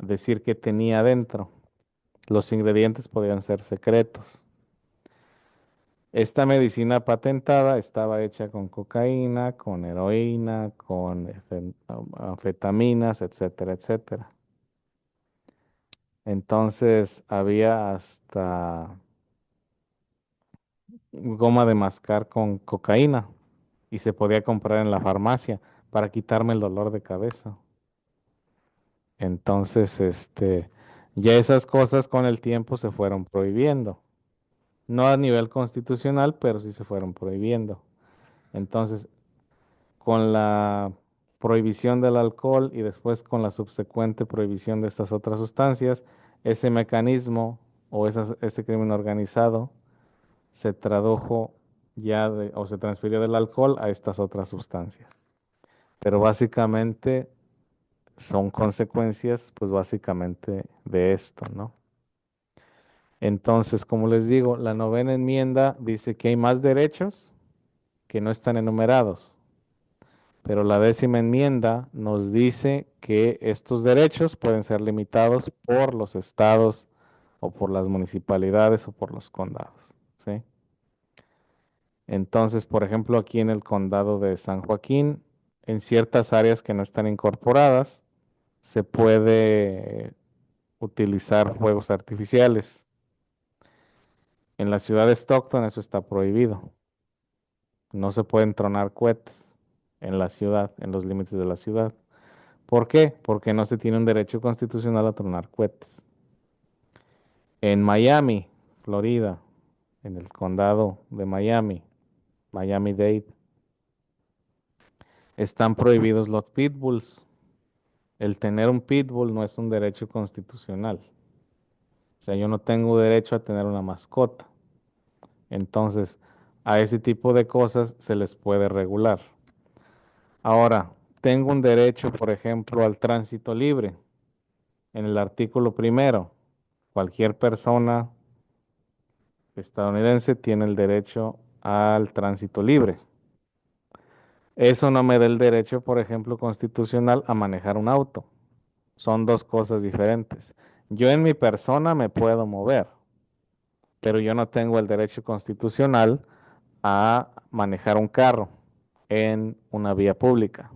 decir qué tenía dentro. Los ingredientes podían ser secretos. Esta medicina patentada estaba hecha con cocaína, con heroína, con anfetaminas, etcétera, etcétera. Entonces había hasta goma de mascar con cocaína y se podía comprar en la farmacia para quitarme el dolor de cabeza. Entonces, ya esas cosas con el tiempo se fueron prohibiendo. No a nivel constitucional, pero sí se fueron prohibiendo. Entonces, con la prohibición del alcohol y después con la subsecuente prohibición de estas otras sustancias, ese mecanismo o ese crimen organizado se tradujo o se transfirió del alcohol a estas otras sustancias. Pero básicamente son consecuencias, pues básicamente de esto, ¿no? Entonces, como les digo, la 9ª enmienda dice que hay más derechos que no están enumerados, pero la 10ª enmienda nos dice que estos derechos pueden ser limitados por los estados o por las municipalidades o por los condados, ¿sí? Entonces, por ejemplo, aquí en el condado de San Joaquín, en ciertas áreas que no están incorporadas, se puede utilizar fuegos artificiales. En la ciudad de Stockton eso está prohibido. No se pueden tronar cohetes en la ciudad, en los límites de la ciudad. ¿Por qué? Porque no se tiene un derecho constitucional a tronar cohetes. En Miami, Florida, en el condado de Miami, Miami-Dade, están prohibidos los pitbulls. El tener un pitbull no es un derecho constitucional. O sea, yo no tengo derecho a tener una mascota. Entonces, a ese tipo de cosas se les puede regular. Ahora, tengo un derecho, por ejemplo, al tránsito libre. En el artículo primero, cualquier persona estadounidense tiene el derecho al tránsito libre. Eso no me da el derecho, por ejemplo, constitucional a manejar un auto. Son dos cosas diferentes. Yo en mi persona me puedo mover, pero yo no tengo el derecho constitucional a manejar un carro en una vía pública,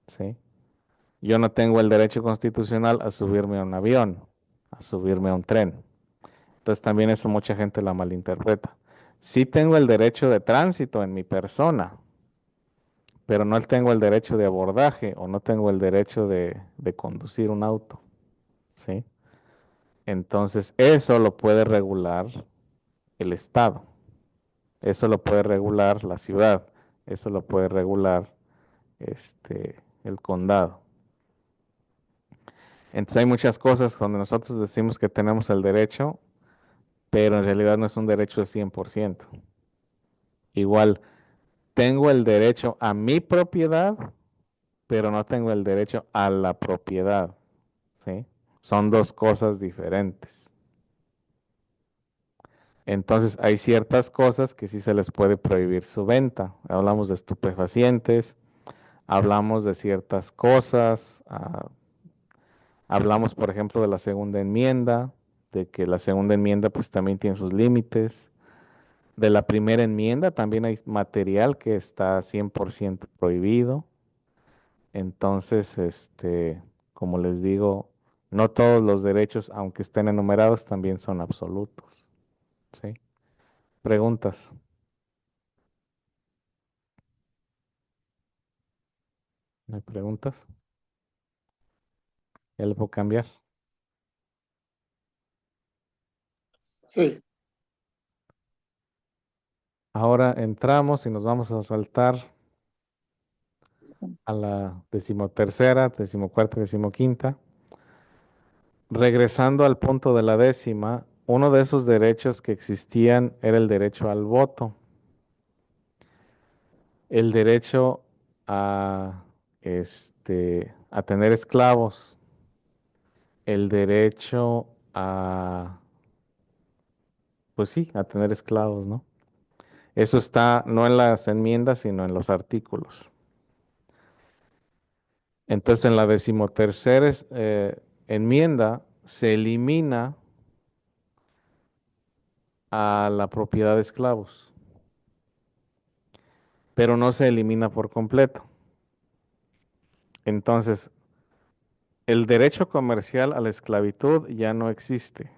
¿sí? Yo no tengo el derecho constitucional a subirme a un avión, a subirme a un tren. Entonces también eso mucha gente la malinterpreta. Sí tengo el derecho de tránsito en mi persona, pero no tengo el derecho de abordaje o no tengo el derecho de conducir un auto, ¿sí? Entonces eso lo puede regular el Estado, eso lo puede regular la ciudad, eso lo puede regular el condado. Entonces hay muchas cosas donde nosotros decimos que tenemos el derecho, pero en realidad no es un derecho al 100%. Igual, tengo el derecho a mi propiedad, pero no tengo el derecho a la propiedad, ¿sí? Son dos cosas diferentes. Entonces hay ciertas cosas que sí se les puede prohibir su venta. Hablamos de estupefacientes, hablamos de ciertas cosas, hablamos por ejemplo de la segunda enmienda, de que la segunda enmienda pues también tiene sus límites. De la primera enmienda también hay material que está 100% prohibido. Entonces, como les digo, no todos los derechos, aunque estén enumerados, también son absolutos. ¿Sí? Preguntas. ¿No hay preguntas? ¿Ya le puedo cambiar? Sí, Ahora entramos y nos vamos a saltar a la decimotercera, decimocuarta, decimoquinta. Regresando al punto de la décima, uno de esos derechos que existían era el derecho al voto, el derecho a, a tener esclavos, el derecho a, pues sí, a tener esclavos, ¿no? Eso está no en las enmiendas, sino en los artículos. Entonces, en la decimotercera enmienda se elimina a la propiedad de esclavos, pero no se elimina por completo. Entonces, el derecho comercial a la esclavitud ya no existe,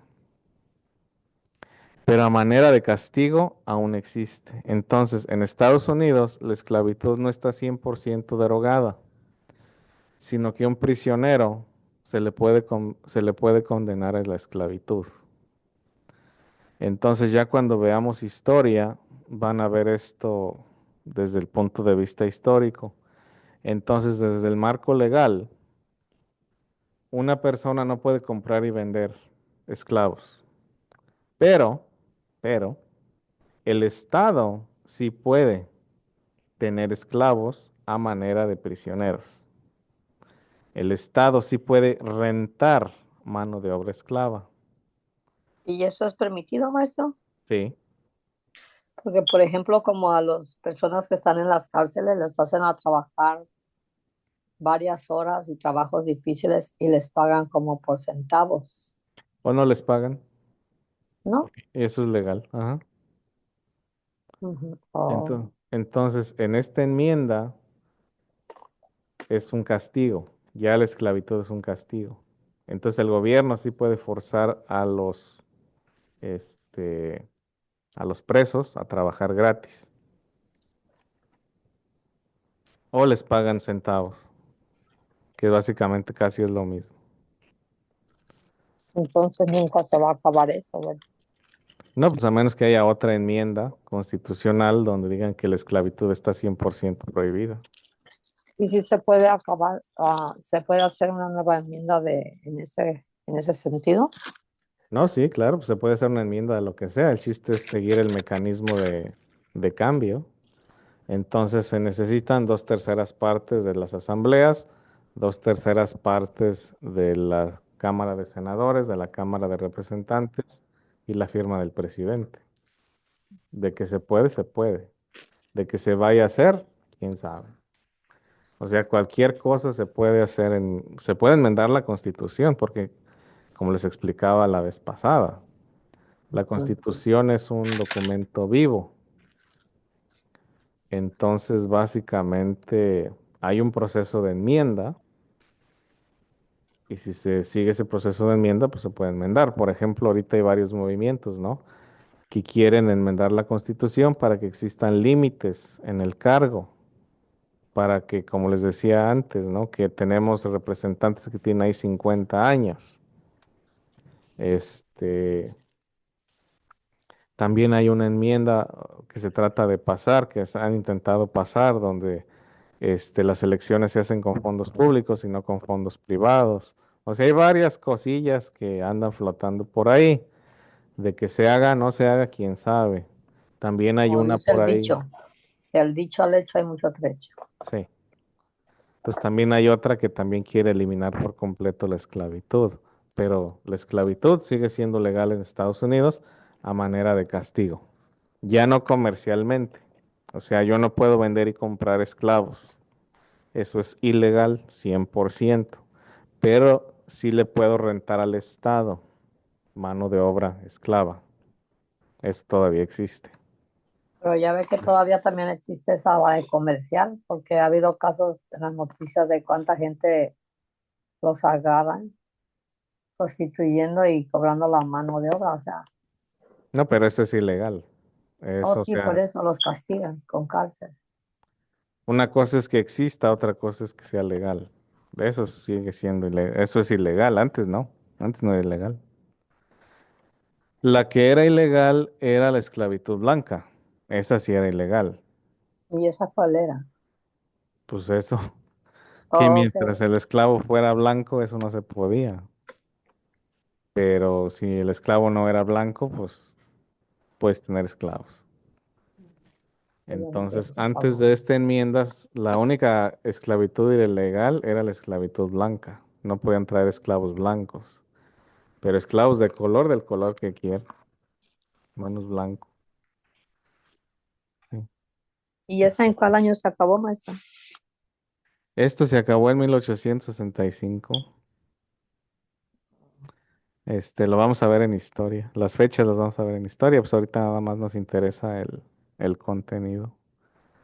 pero a manera de castigo aún existe. Entonces, en Estados Unidos, la esclavitud no está 100% derogada, sino que un prisionero se le puede condenar a la esclavitud. Entonces, ya cuando veamos historia, van a ver esto desde el punto de vista histórico. Entonces, desde el marco legal, una persona no puede comprar y vender esclavos, pero, pero, el Estado sí puede tener esclavos a manera de prisioneros. El Estado sí puede rentar mano de obra esclava. ¿Y eso es permitido, maestro? Sí. Porque, por ejemplo, como a las personas que están en las cárceles les hacen a trabajar varias horas y trabajos difíciles y les pagan como por centavos, ¿O no les pagan? ¿no? Eso es legal. Ajá. Ujú. Oh. Entonces, en esta enmienda es un castigo. Ya la esclavitud es un castigo. Entonces, el gobierno sí puede forzar este, a los presos a trabajar gratis. O les pagan centavos, que básicamente casi es lo mismo. Entonces nunca se va a acabar eso, ¿verdad? No, pues a menos que haya otra enmienda constitucional donde digan que la esclavitud está 100% prohibida. Y si se puede acabar, se puede hacer una nueva enmienda en ese sentido. No, sí, claro, pues se puede hacer una enmienda de lo que sea. El chiste es seguir el mecanismo de cambio. Entonces se necesitan 2/3 partes de las asambleas, 2/3 partes de la Cámara de Senadores, de la Cámara de Representantes y la firma del presidente. De que se puede, se puede. De que se vaya a hacer, quién sabe. O sea, cualquier cosa se puede hacer se puede enmendar la Constitución, porque como les explicaba la vez pasada, la Constitución es un documento vivo. Entonces, básicamente, hay un proceso de enmienda y si se sigue ese proceso de enmienda, pues se puede enmendar. Por ejemplo, ahorita hay varios movimientos, ¿no? Que quieren enmendar la Constitución para que existan límites en el cargo, para que, como les decía antes, ¿no? Que tenemos representantes que tienen ahí 50 años. Este, también hay una enmienda que se trata de pasar, que se han intentado pasar, donde las elecciones se hacen con fondos públicos y no con fondos privados. O sea, hay varias cosillas que andan flotando por ahí. De que se haga, no se haga, quién sabe. También hay Como una dice por el ahí, dicho, del dicho al hecho hay mucho trecho. sí. Entonces también hay otra que también quiere eliminar por completo la esclavitud, pero la esclavitud sigue siendo legal en Estados Unidos a manera de castigo, ya no comercialmente. O sea, yo no puedo vender y comprar esclavos. Eso es ilegal 100%, pero sí le puedo rentar al Estado mano de obra esclava. Eso todavía existe. Pero ya ve que todavía también existe esa la de comercial, porque ha habido casos en las noticias de cuánta gente los agarran prostituyendo y cobrando la mano de obra. O sea, No, pero eso es ilegal. Eso, oh o sí, por sea, eso los castigan con cárcel. una cosa es que exista, otra cosa es que sea legal. Eso sigue siendo ilegal. Eso es ilegal. Antes no. Antes no era ilegal. La que era ilegal era la esclavitud blanca. Esa sí era ilegal. ¿Y esa cuál era? Pues eso, que Oh, mientras ok. el esclavo fuera blanco, eso no se podía. Pero si el esclavo no era blanco, pues puedes tener esclavos. Sí, ya Entonces, entiendo. antes de esta enmienda, la única esclavitud ilegal era la esclavitud blanca. No podían traer esclavos blancos. Pero esclavos de color, del color que quieran, menos blanco. Sí. ¿Y esa en cuál año se acabó, maestra? Esto se acabó en 1865. Lo vamos a ver en historia. Las fechas las vamos a ver en historia, pues ahorita nada más nos interesa el contenido.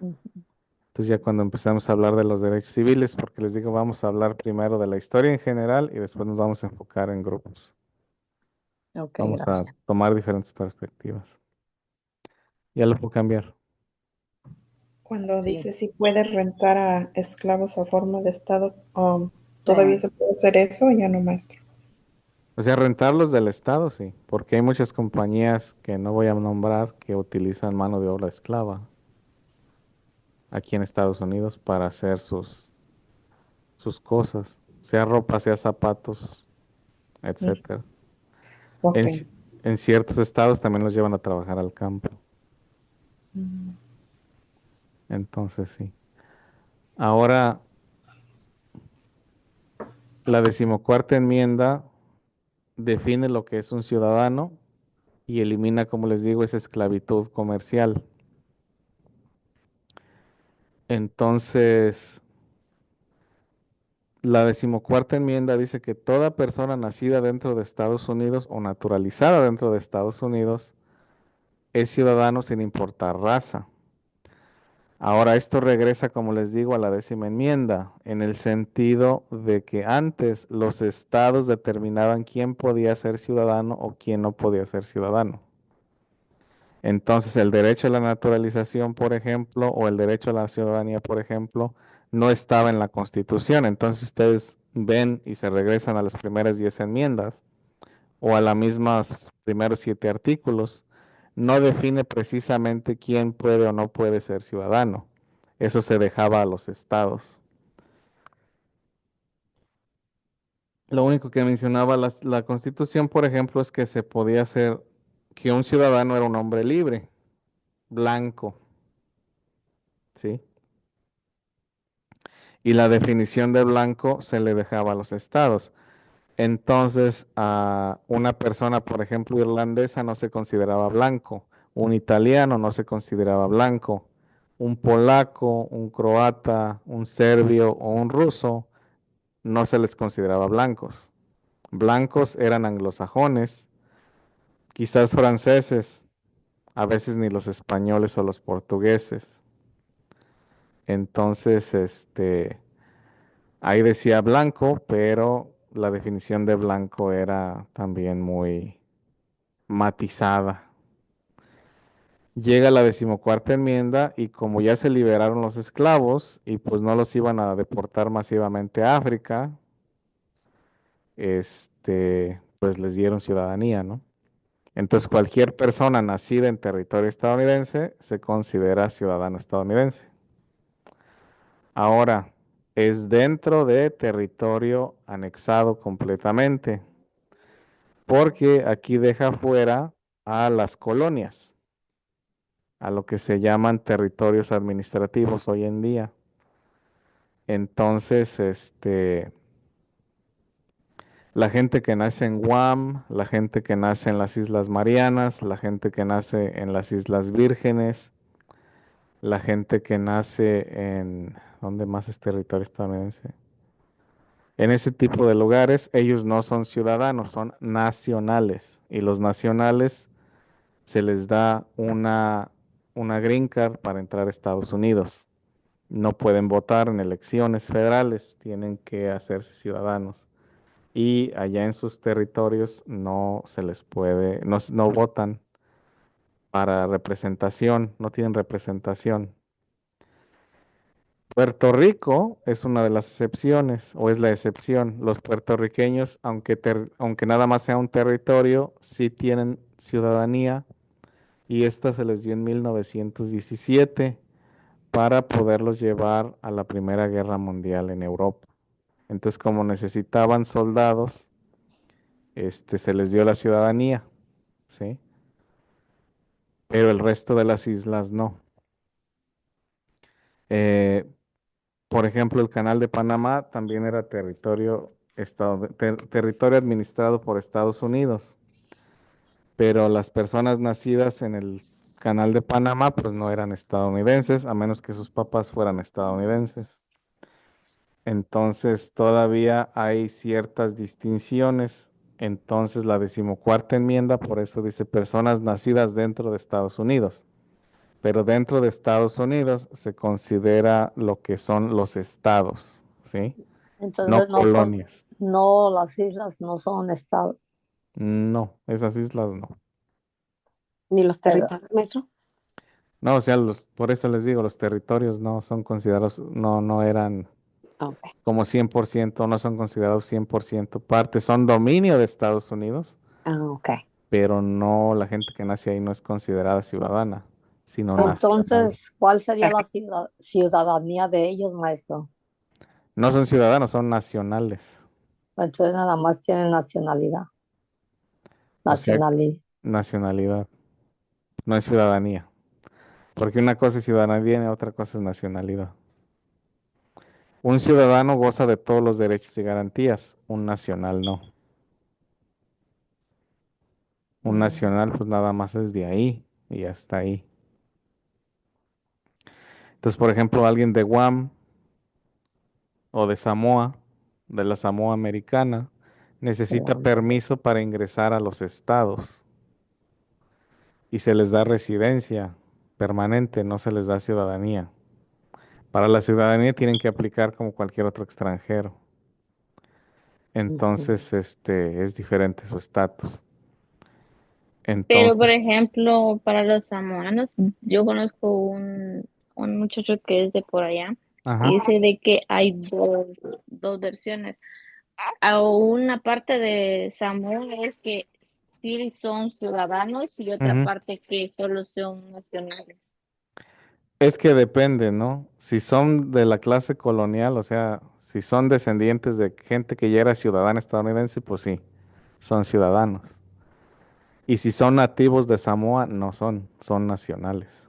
Ujú. Entonces ya cuando empezamos a hablar de los derechos civiles, porque les digo, vamos a hablar primero de la historia en general y después nos vamos a enfocar en grupos. Ok, Vamos a gracias. tomar diferentes perspectivas. Ya lo puedo cambiar. Cuando Sí, dice si puede rentar a esclavos a forma de Estado, ¿todavía sí. se puede hacer eso o ya no, maestro? O sea, rentarlos del Estado, sí, porque hay muchas compañías que no voy a nombrar que utilizan mano de obra esclava aquí en Estados Unidos para hacer sus cosas, sea ropa, sea zapatos, Mm, etcétera. ok. En, ci- en ciertos estados también los llevan a trabajar al campo. Mm, Entonces, sí. Ahora, la 14ª enmienda define lo que es un ciudadano y elimina, como les digo, esa esclavitud comercial. Entonces, la 14ª enmienda dice que toda persona nacida dentro de Estados Unidos o naturalizada dentro de Estados Unidos es ciudadano sin importar raza. Ahora esto regresa, como les digo, a la 10ª enmienda, en el sentido de que antes los estados determinaban quién podía ser ciudadano o quién no podía ser ciudadano. Entonces, el derecho a la naturalización, por ejemplo, o el derecho a la ciudadanía, por ejemplo, no estaba en la Constitución. Entonces, ustedes ven y se regresan a las primeras 10 enmiendas o a las mismas primeros 7 artículos. No define precisamente quién puede o no puede ser ciudadano. Eso se dejaba a los estados. Lo único que mencionaba la Constitución, por ejemplo, es que se podía hacer que un ciudadano era un hombre libre, blanco, ¿sí? Y la definición de blanco se le dejaba a los estados. Entonces, a una persona, por ejemplo, irlandesa no se consideraba blanco, un italiano no se consideraba blanco, un polaco, un croata, un serbio o un ruso no se les consideraba blancos. Blancos eran anglosajones, quizás franceses, a veces ni los españoles o los portugueses. Entonces, ahí decía blanco, pero la definición de blanco era también muy matizada. Llega la decimocuarta enmienda y como ya se liberaron los esclavos y pues no los iban a deportar masivamente a África, pues les dieron ciudadanía, ¿no? Entonces cualquier persona nacida en territorio estadounidense se considera ciudadano estadounidense. Ahora, es dentro de territorio anexado completamente, porque aquí deja fuera a las colonias, a lo que se llaman territorios administrativos hoy en día. Entonces, la gente que nace en Guam, la gente que nace en las Islas Marianas, la gente que nace en las Islas Vírgenes, la gente que nace en, ¿dónde más es territorio estadounidense? En ese tipo de lugares, ellos no son ciudadanos, son nacionales. Y los nacionales se les da una green card para entrar a Estados Unidos. No pueden votar en elecciones federales, tienen que hacerse ciudadanos. Y allá en sus territorios no se les puede, no votan para representación, no tienen representación. Puerto Rico es una de las excepciones, o es la excepción. Los puertorriqueños, aunque nada más sea un territorio, sí tienen ciudadanía y esta se les dio en 1917 para poderlos llevar a la Primera Guerra Mundial en Europa. Entonces, como necesitaban soldados, se les dio la ciudadanía, ¿sí? Pero el resto de las islas no. Eh, por ejemplo, el Canal de Panamá también era territorio administrado por Estados Unidos, pero las personas nacidas en el Canal de Panamá pues no eran estadounidenses, a menos que sus papás fueran estadounidenses. Entonces todavía hay ciertas distinciones. Entonces la decimocuarta enmienda, por eso dice personas nacidas dentro de Estados Unidos. Pero dentro de Estados Unidos se considera lo que son los estados, ¿sí? No Entonces colonias. no, las islas no son estados, No, esas islas no. Ni los pero territorios, maestro. No, o sea, por eso les digo, los territorios no son considerados, no eran Ok. como 100%, no son considerados 100% parte, son dominio de Estados Unidos, Ok. pero no, la gente que nace ahí no es considerada ciudadana, sino Ok. nacional. entonces, ¿cuál sería la ciudadanía de ellos, maestro? No son ciudadanos, son nacionales. Entonces nada más tienen nacionalidad, O sea, nacionalidad. nacionalidad, no es ciudadanía. Porque una cosa es ciudadanía y otra cosa es nacionalidad. Un ciudadano goza de todos los derechos y garantías, un nacional no. Un nacional pues nada más es de ahí y hasta ahí. Entonces, por ejemplo, alguien de Guam o de Samoa, de la Samoa americana, necesita permiso para ingresar a los estados y se les da residencia permanente, no se les da ciudadanía. Para la ciudadanía tienen que aplicar como cualquier otro extranjero. Entonces, es diferente su estatus. Pero, por Entonces, ejemplo, para los samoanos, yo conozco un muchacho que es de por allá ajá. y dice de que hay dos versiones. A una parte de Samoa es que sí son ciudadanos y otra Ujú. parte que solo son nacionales. Es que depende, ¿no? Si son de la clase colonial, o sea, si son descendientes de gente que ya era ciudadana estadounidense, pues sí, son ciudadanos. Y si son nativos de Samoa, no son nacionales.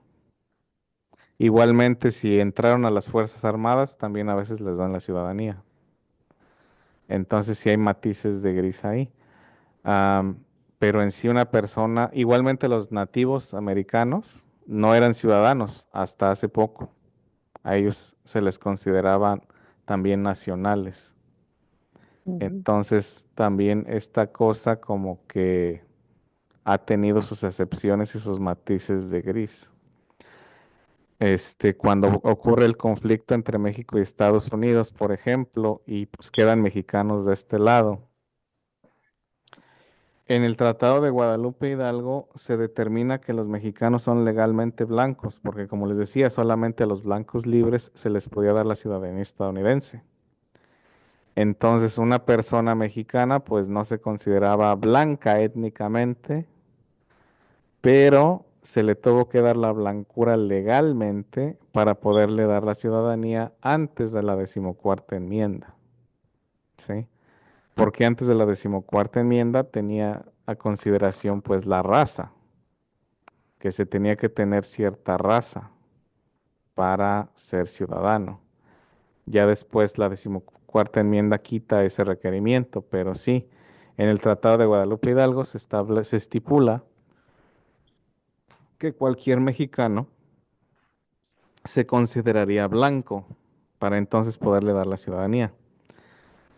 Igualmente, si entraron a las Fuerzas Armadas, también a veces les dan la ciudadanía. Entonces sí hay matices de gris ahí. Am, pero en sí una persona, igualmente los nativos americanos no eran ciudadanos hasta hace poco. A ellos se les consideraban también nacionales. Ujú. Entonces también esta cosa como que ha tenido sus excepciones y sus matices de gris. Cuando ocurre el conflicto entre México y Estados Unidos, por ejemplo, y pues quedan mexicanos de este lado. En el Tratado de Guadalupe Hidalgo se determina que los mexicanos son legalmente blancos, porque como les decía, solamente a los blancos libres se les podía dar la ciudadanía estadounidense. Entonces, una persona mexicana pues no se consideraba blanca étnicamente, pero se le tuvo que dar la blancura legalmente para poderle dar la ciudadanía antes de la decimocuarta enmienda, ¿sí? Porque antes de la decimocuarta enmienda tenía a consideración pues la raza, que se tenía que tener cierta raza para ser ciudadano. Ya después la decimocuarta enmienda quita ese requerimiento, pero sí, en el Tratado de Guadalupe Hidalgo se estipula que cualquier mexicano se consideraría blanco para entonces poderle dar la ciudadanía.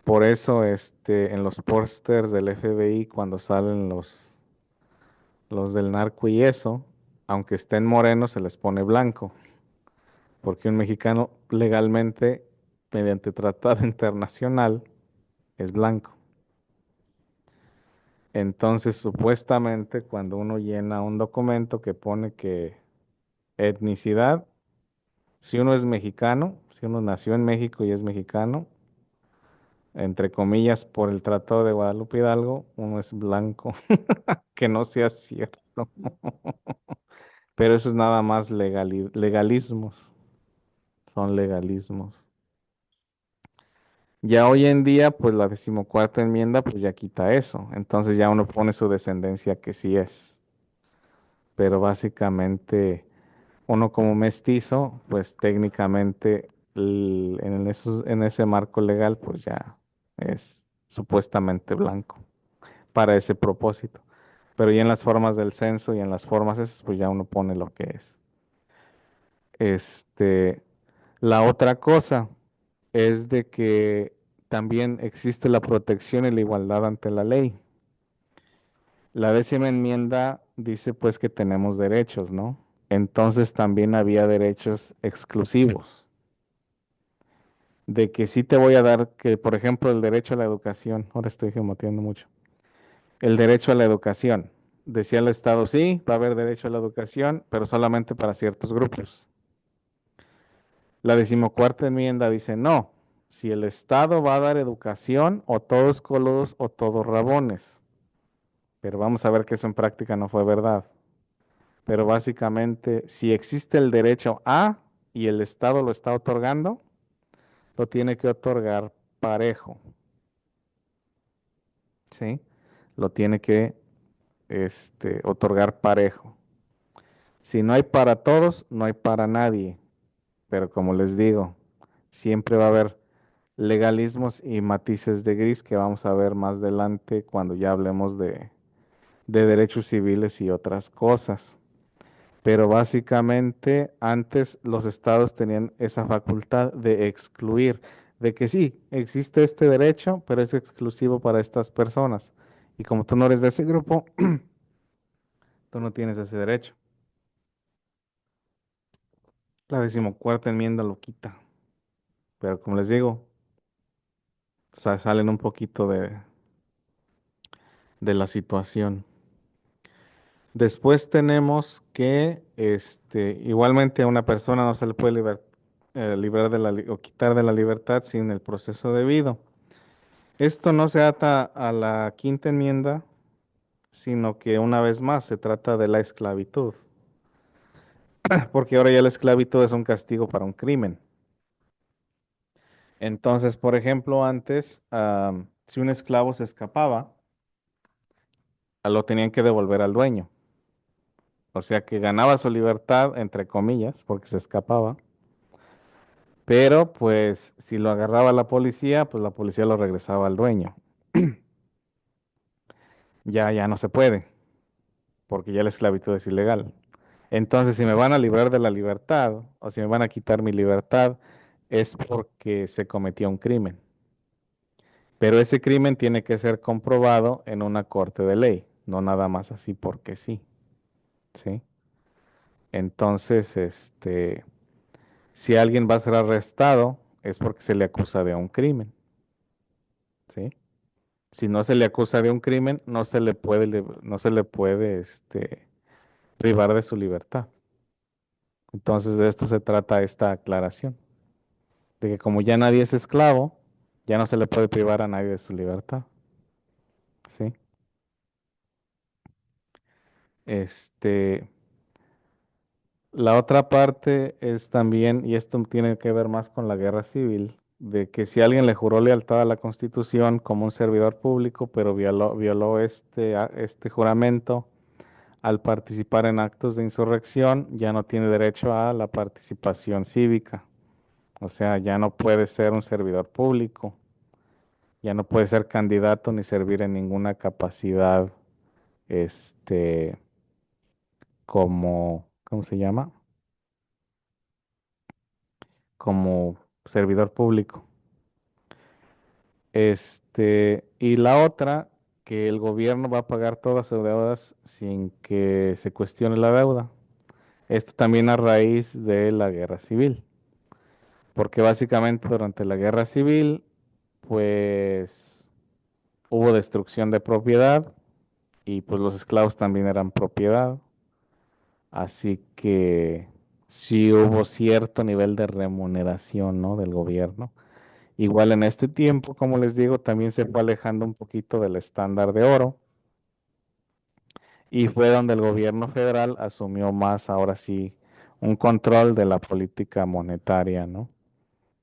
Por eso, en los pósters del FBI, cuando salen los del narco y eso, aunque estén morenos, se les pone blanco, porque un mexicano legalmente, mediante tratado internacional, es blanco. Entonces, supuestamente, cuando uno llena un documento que pone que etnicidad, si uno es mexicano, si uno nació en México y es mexicano, entre comillas, por el Tratado de Guadalupe Hidalgo, uno es blanco, que no sea cierto. Pero eso es nada más legalismos, son legalismos. Ya hoy en día, pues la decimocuarta enmienda, pues ya quita eso. Entonces ya uno pone su descendencia que sí es. Pero básicamente, uno como mestizo, pues técnicamente en ese marco legal, pues ya es supuestamente blanco para ese propósito. Pero ya en las formas del censo y en las formas esas, pues ya uno pone lo que es. Este, la otra cosa es de que también existe la protección y la igualdad ante la ley. La décima enmienda dice pues que tenemos derechos, ¿no? Entonces también había derechos exclusivos, de que sí te voy a dar que, por ejemplo, el derecho a la educación, ahora estoy gemoteando mucho, el derecho a la educación. Decía el Estado, sí, va a haber derecho a la educación, pero solamente para ciertos grupos. La decimocuarta enmienda dice, no, si el Estado va a dar educación, o todos coludos o todos rabones. Pero vamos a ver que eso en práctica no fue verdad. Pero básicamente, si existe el derecho a y el Estado lo está otorgando, lo tiene que otorgar parejo, ¿sí? Lo tiene que otorgar parejo. Si no hay para todos, no hay para nadie. Pero como les digo, siempre va a haber legalismos y matices de gris que vamos a ver más adelante cuando ya hablemos de derechos civiles y otras cosas. Pero básicamente antes los estados tenían esa facultad de excluir, de que sí, existe este derecho, pero es exclusivo para estas personas. Y como tú no eres de ese grupo, tú no tienes ese derecho. La decimocuarta enmienda lo quita. Pero como les digo, salen un poquito de la situación. Después tenemos que igualmente a una persona no se le puede librar o quitar de la libertad sin el proceso debido. Esto no se ata a la quinta enmienda, sino que una vez más se trata de la esclavitud, porque ahora ya la esclavitud es un castigo para un crimen. Entonces, por ejemplo, antes, si un esclavo se escapaba, lo tenían que devolver al dueño. O sea que ganaba su libertad, entre comillas, porque se escapaba. Pero pues si lo agarraba la policía, pues la policía lo regresaba al dueño. Ya no se puede, porque ya la esclavitud es ilegal. Entonces, si me van a librar de la libertad o si me van a quitar mi libertad, es porque se cometió un crimen. Pero ese crimen tiene que ser comprobado en una corte de ley, no nada más así porque sí, ¿sí? Entonces, si alguien va a ser arrestado, es porque se le acusa de un crimen, ¿sí? Si no se le acusa de un crimen, no se le puede, privar de su libertad. Entonces, de esto se trata esta aclaración, de que como ya nadie es esclavo, ya no se le puede privar a nadie de su libertad, ¿sí? Este, la otra parte es también, y esto tiene que ver más con la guerra civil, de que si alguien le juró lealtad a la Constitución como un servidor público, pero violó este juramento al participar en actos de insurrección, ya no tiene derecho a la participación cívica. O sea, ya no puede ser un servidor público, ya no puede ser candidato ni servir en ninguna capacidad, este, ¿cómo se llama? Como servidor público. Y la otra, que el gobierno va a pagar todas sus deudas sin que se cuestione la deuda. Esto también a raíz de la guerra civil, porque básicamente durante la guerra civil, pues hubo destrucción de propiedad y pues los esclavos también eran propiedad, así que sí hubo cierto nivel de remuneración, ¿no? Del gobierno. Igual en este tiempo, como les digo, también se fue alejando un poquito del estándar de oro y fue donde el gobierno federal asumió más, ahora sí, un control de la política monetaria, ¿no?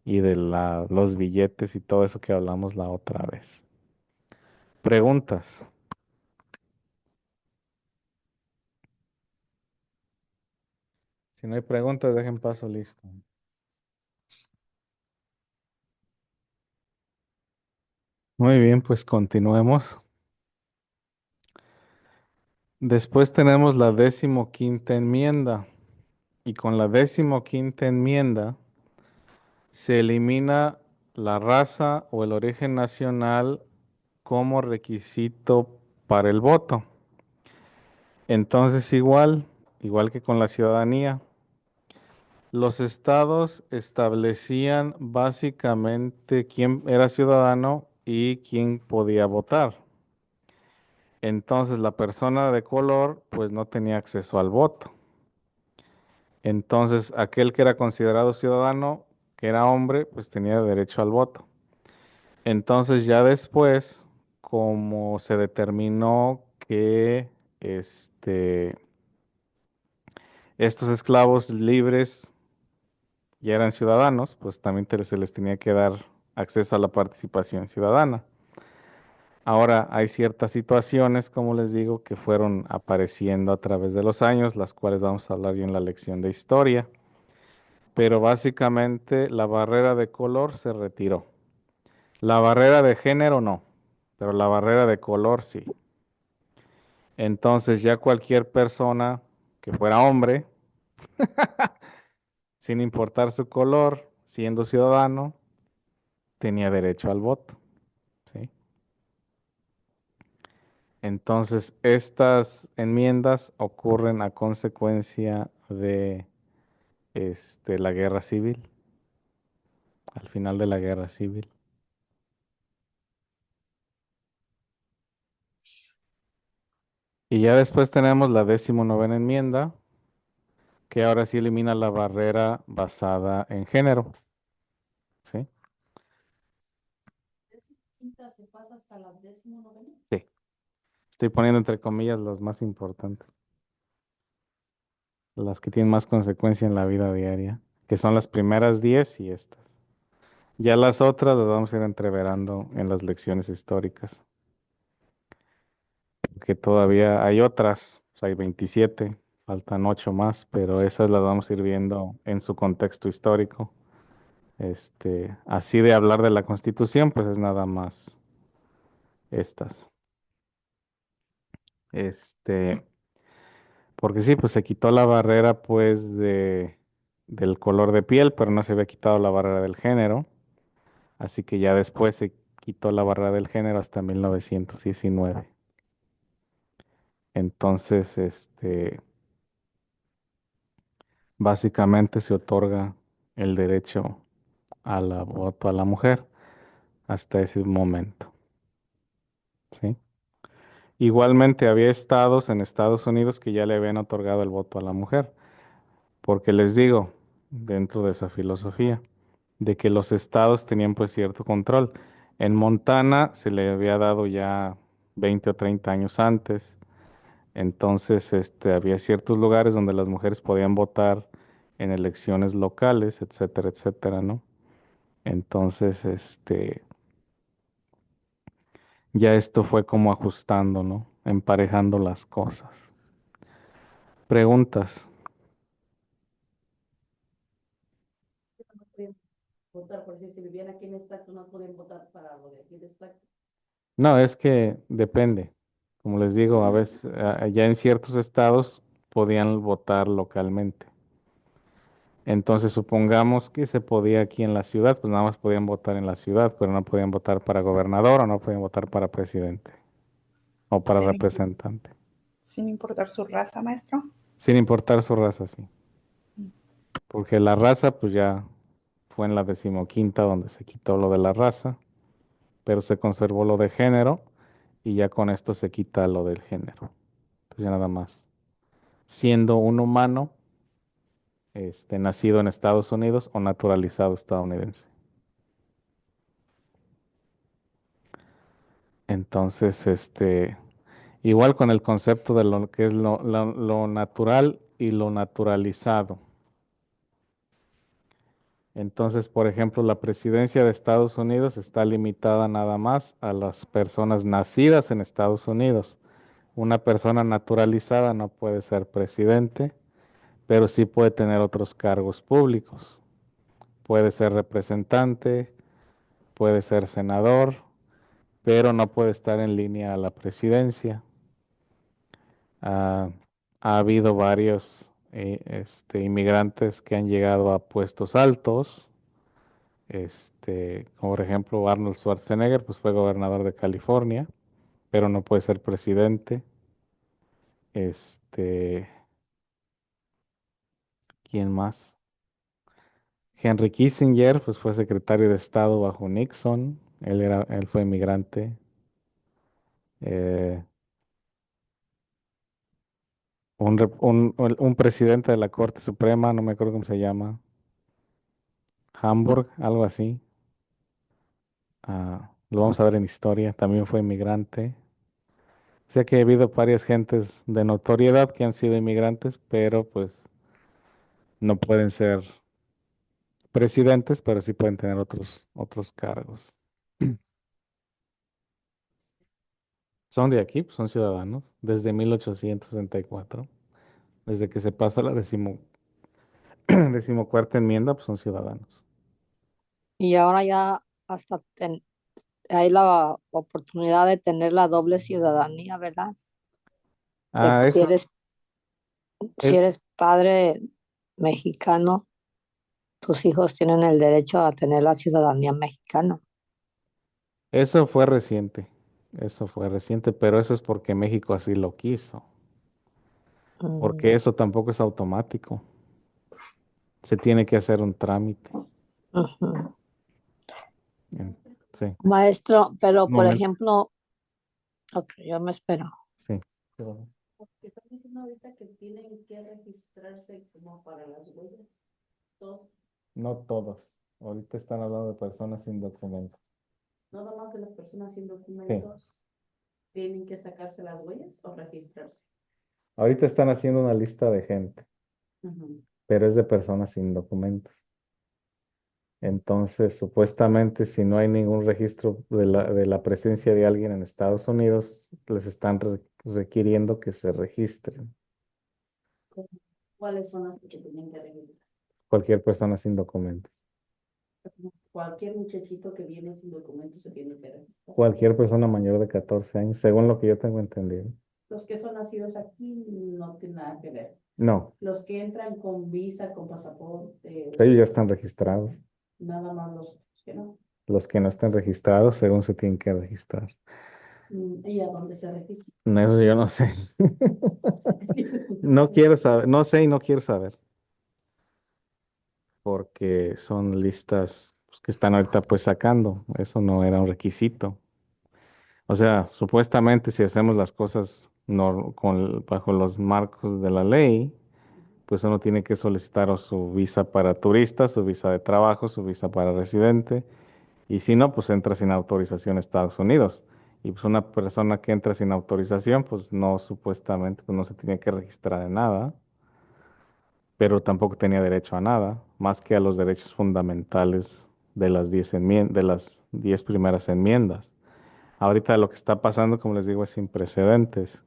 Y de los billetes y todo eso que hablamos la otra vez. Preguntas. Si no hay preguntas, dejen paso listo. Muy bien, pues continuemos. Después tenemos la 15ª enmienda. Y con la 15ª enmienda se elimina la raza o el origen nacional como requisito para el voto. Entonces, igual que con la ciudadanía, los estados establecían básicamente quién era ciudadano y quién podía votar. Entonces, la persona de color pues no tenía acceso al voto. Entonces, aquel que era considerado ciudadano, que era hombre, pues tenía derecho al voto. Entonces, ya después, como se determinó que estos esclavos libres ya eran ciudadanos, pues también se les tenía que dar acceso a la participación ciudadana. Ahora hay ciertas situaciones, como les digo, que fueron apareciendo a través de los años, las cuales vamos a hablar ya en la lección de historia. Pero básicamente la barrera de color se retiró. La barrera de género no, pero la barrera de color sí. Entonces ya cualquier persona que fuera hombre, sin importar su color, siendo ciudadano, tenía derecho al voto, ¿sí? Entonces estas enmiendas ocurren a consecuencia de la guerra civil, al final de la guerra civil. Y ya después tenemos la 19ª enmienda, que ahora sí elimina la barrera basada en género, ¿sí? Quinta se pasa hasta la 19ª. Sí. Estoy poniendo entre comillas las más importantes, las que tienen más consecuencia en la vida diaria, que son las primeras 10 y estas. Ya las otras las vamos a ir entreverando en las lecciones históricas, porque todavía hay otras, o sea, hay 27, faltan 8 más, pero esas las vamos a ir viendo en su contexto histórico. Así de hablar de la Constitución, pues es nada más estas. Este, porque sí, pues se quitó la barrera pues del color de piel, pero no se había quitado la barrera del género. Así que ya después se quitó la barrera del género hasta 1919. Entonces, básicamente se otorga el derecho a la voto a la mujer hasta ese momento, ¿sí? Igualmente había estados en Estados Unidos que ya le habían otorgado el voto a la mujer, porque les digo, dentro de esa filosofía, de que los estados tenían pues cierto control. En Montana se le había dado ya 20 o 30 años antes, entonces había ciertos lugares donde las mujeres podían votar en elecciones locales, etcétera, etcétera, ¿no? Entonces, ya esto fue como ajustando, ¿no? Emparejando las cosas. Preguntas. No pueden votar, por si vivían aquí en Stockton, no pueden votar para lo de aquí de Stockton. No, es que depende. Como les digo, a veces ya en ciertos estados podían votar localmente. Entonces, supongamos que se podía aquí en la ciudad, pues nada más podían votar en la ciudad, pero no podían votar para gobernador o no podían votar para presidente o para Sin, representante, sin importar su raza, maestro. sin importar su raza, sí. Porque la raza, pues ya fue en la 15ª donde se quitó lo de la raza, pero se conservó lo de género y ya con esto se quita lo del género. Pues ya nada más. Siendo un humano, nacido en Estados Unidos o naturalizado estadounidense. Entonces, igual con el concepto de lo que es lo natural y lo naturalizado. Entonces, por ejemplo, la presidencia de Estados Unidos está limitada nada más a las personas nacidas en Estados Unidos. Una persona naturalizada no puede ser presidente, pero sí puede tener otros cargos públicos. Puede ser representante, puede ser senador, pero no puede estar en línea a la presidencia. Ah, ha habido varios inmigrantes que han llegado a puestos altos, como por ejemplo Arnold Schwarzenegger, pues fue gobernador de California, pero no puede ser presidente. Este, ¿Quién más? Henry Kissinger, pues fue secretario de Estado bajo Nixon. Él fue inmigrante. Eh, un presidente de la Corte Suprema, no me acuerdo cómo se llama, Hamburg, algo así. Lo vamos a ver en historia. También fue inmigrante. O sea que ha habido varias gentes de notoriedad que han sido inmigrantes, pero pues no pueden ser presidentes, pero sí pueden tener otros cargos. Son de aquí, pues, son ciudadanos, desde 1864, desde que se pasa la decimocuarta enmienda, pues son ciudadanos. Y ahora ya hasta hay la oportunidad de tener la doble ciudadanía, ¿verdad? Que Ah, eso, si es- eres padre mexicano, tus hijos tienen el derecho a tener la ciudadanía mexicana. eso fue reciente, pero eso es porque México así lo quiso, Mm, porque eso tampoco es automático, se tiene que hacer un trámite. ujú. Mm, Sí, Maestro, pero un por momento, ejemplo, ok, yo me espero. sí. Porque están diciendo ahorita que tienen que registrarse como para las huellas. Todo, No todos, ahorita están hablando de personas sin documentos. nada más que las personas sin Sí, documentos tienen que sacarse las huellas o registrarse. ahorita están haciendo una lista de gente, Ujú. pero es de personas sin documentos. Entonces, supuestamente, si no hay ningún registro de la presencia de alguien en Estados Unidos, les están requiriendo que se registren. ¿Cuáles son las que tienen que registrar? Cualquier persona sin documentos. Cualquier muchachito que viene sin documentos se tiene que registrar. Cualquier persona mayor de 14 años, según lo que yo tengo entendido. Los que son nacidos aquí no tienen nada que ver. No, Los que entran con visa, con pasaporte, ellos ya están registrados. nada más los que no. Los que no están registrados, según se tienen que registrar. ¿Y a dónde se registran? No, eso yo no sé. No quiero saber, no sé y no quiero saber, porque son listas pues, que están ahorita pues sacando. Eso no era un requisito. O sea, supuestamente si hacemos las cosas bajo los marcos de la ley, pues uno tiene que solicitar o su visa para turista, su visa de trabajo, su visa para residente, y si no, pues entra sin autorización a Estados Unidos. Y pues una persona que entra sin autorización, pues no, supuestamente, pues no se tiene que registrar en nada, pero tampoco tenía derecho a nada, más que a los derechos fundamentales de de las 10 primeras enmiendas. Ahorita lo que está pasando, como les digo, es sin precedentes.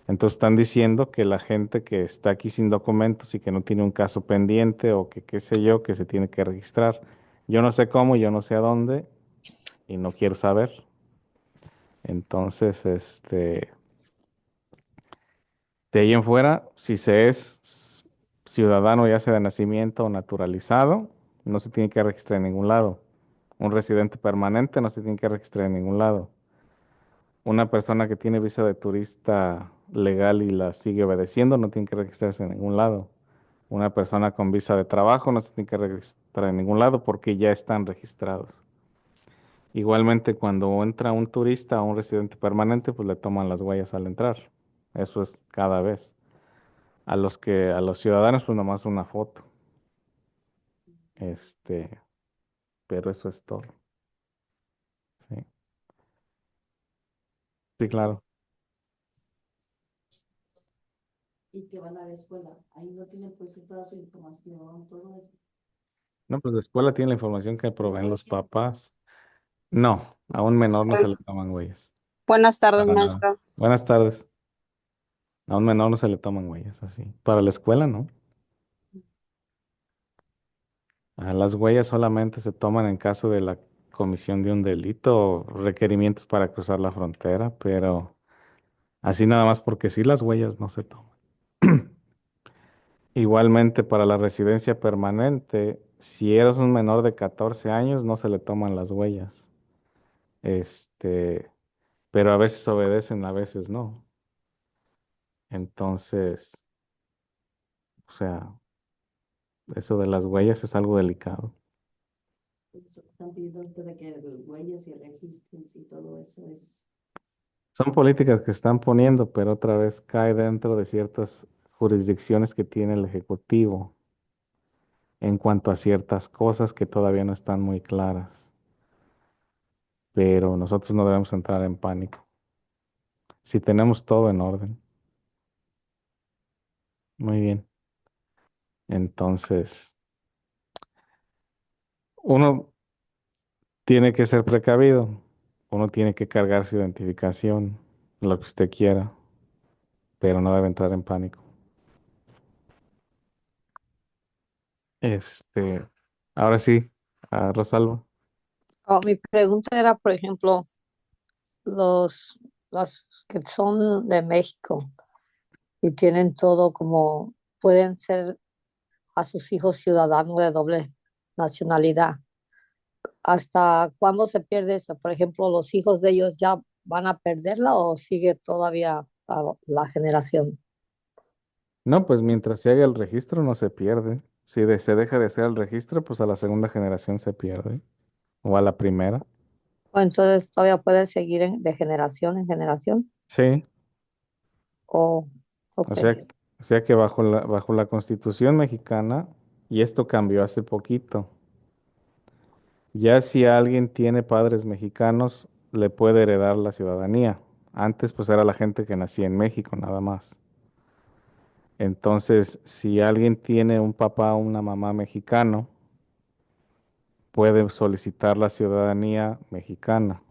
Entonces están diciendo que la gente que está aquí sin documentos y que no tiene un caso pendiente o que qué sé yo, que se tiene que registrar. Yo no sé cómo, yo no sé a dónde y no quiero saber. Entonces, de ahí en fuera, si se es ciudadano ya sea de nacimiento o naturalizado, no se tiene que registrar en ningún lado. Un residente permanente no se tiene que registrar en ningún lado. Una persona que tiene visa de turista legal y la sigue obedeciendo no tiene que registrarse en ningún lado. Una persona con visa de trabajo no se tiene que registrar en ningún lado porque ya están registrados. Igualmente, cuando entra un turista o un residente permanente, pues le toman las huellas al entrar. Eso es cada vez. A los ciudadanos, pues nomás una foto. Este, pero eso es todo. Sí, sí, claro. Y que van a la escuela. Ahí no tienen pues toda su información, todo eso. No, pues la escuela tiene la información que No, proveen los papás. No, a un menor no se le toman huellas. Buenas tardes, Para nada. maestra. Buenas tardes. A un menor no se le toman huellas así. Para la escuela, no. Las huellas solamente se toman en caso de la comisión de un delito o requerimientos para cruzar la frontera, pero así nada más porque sí las huellas no se toman. Igualmente para la residencia permanente, si eres un menor de 14 años, no se le toman las huellas. Este, pero a veces obedecen, a veces no. Entonces, o sea, eso de las huellas es algo delicado. Están pidiendo de que huellas y registros y todo eso es. Son políticas que están poniendo, pero otra vez cae dentro de ciertas jurisdicciones que tiene el Ejecutivo en cuanto a ciertas cosas que todavía no están muy claras. Pero nosotros no debemos entrar en pánico. Si tenemos todo en orden, muy bien. Entonces, uno tiene que ser precavido, uno tiene que cargar su identificación, lo que usted quiera, pero no debe entrar en pánico. Este, ahora sí, a Rosalba. Oh, mi pregunta era, por ejemplo, los que son de México y tienen todo como, pueden ser a sus hijos ciudadanos de doble nacionalidad. ¿Hasta cuándo se pierde eso? Por ejemplo, ¿los hijos de ellos ya van a perderla o sigue todavía la generación? No, pues mientras se haga el registro no se pierde. Si se deja de hacer el registro, pues a la segunda generación se pierde. O a la primera. O entonces todavía puede seguir de generación en generación. Sí. O, O ok. sea, o sea que bajo la Constitución mexicana, y esto cambió hace poquito, ya si alguien tiene padres mexicanos, le puede heredar la ciudadanía. Antes pues era la gente que nacía en México nada más. Entonces, si alguien tiene un papá o una mamá mexicano, puede solicitar la ciudadanía mexicana.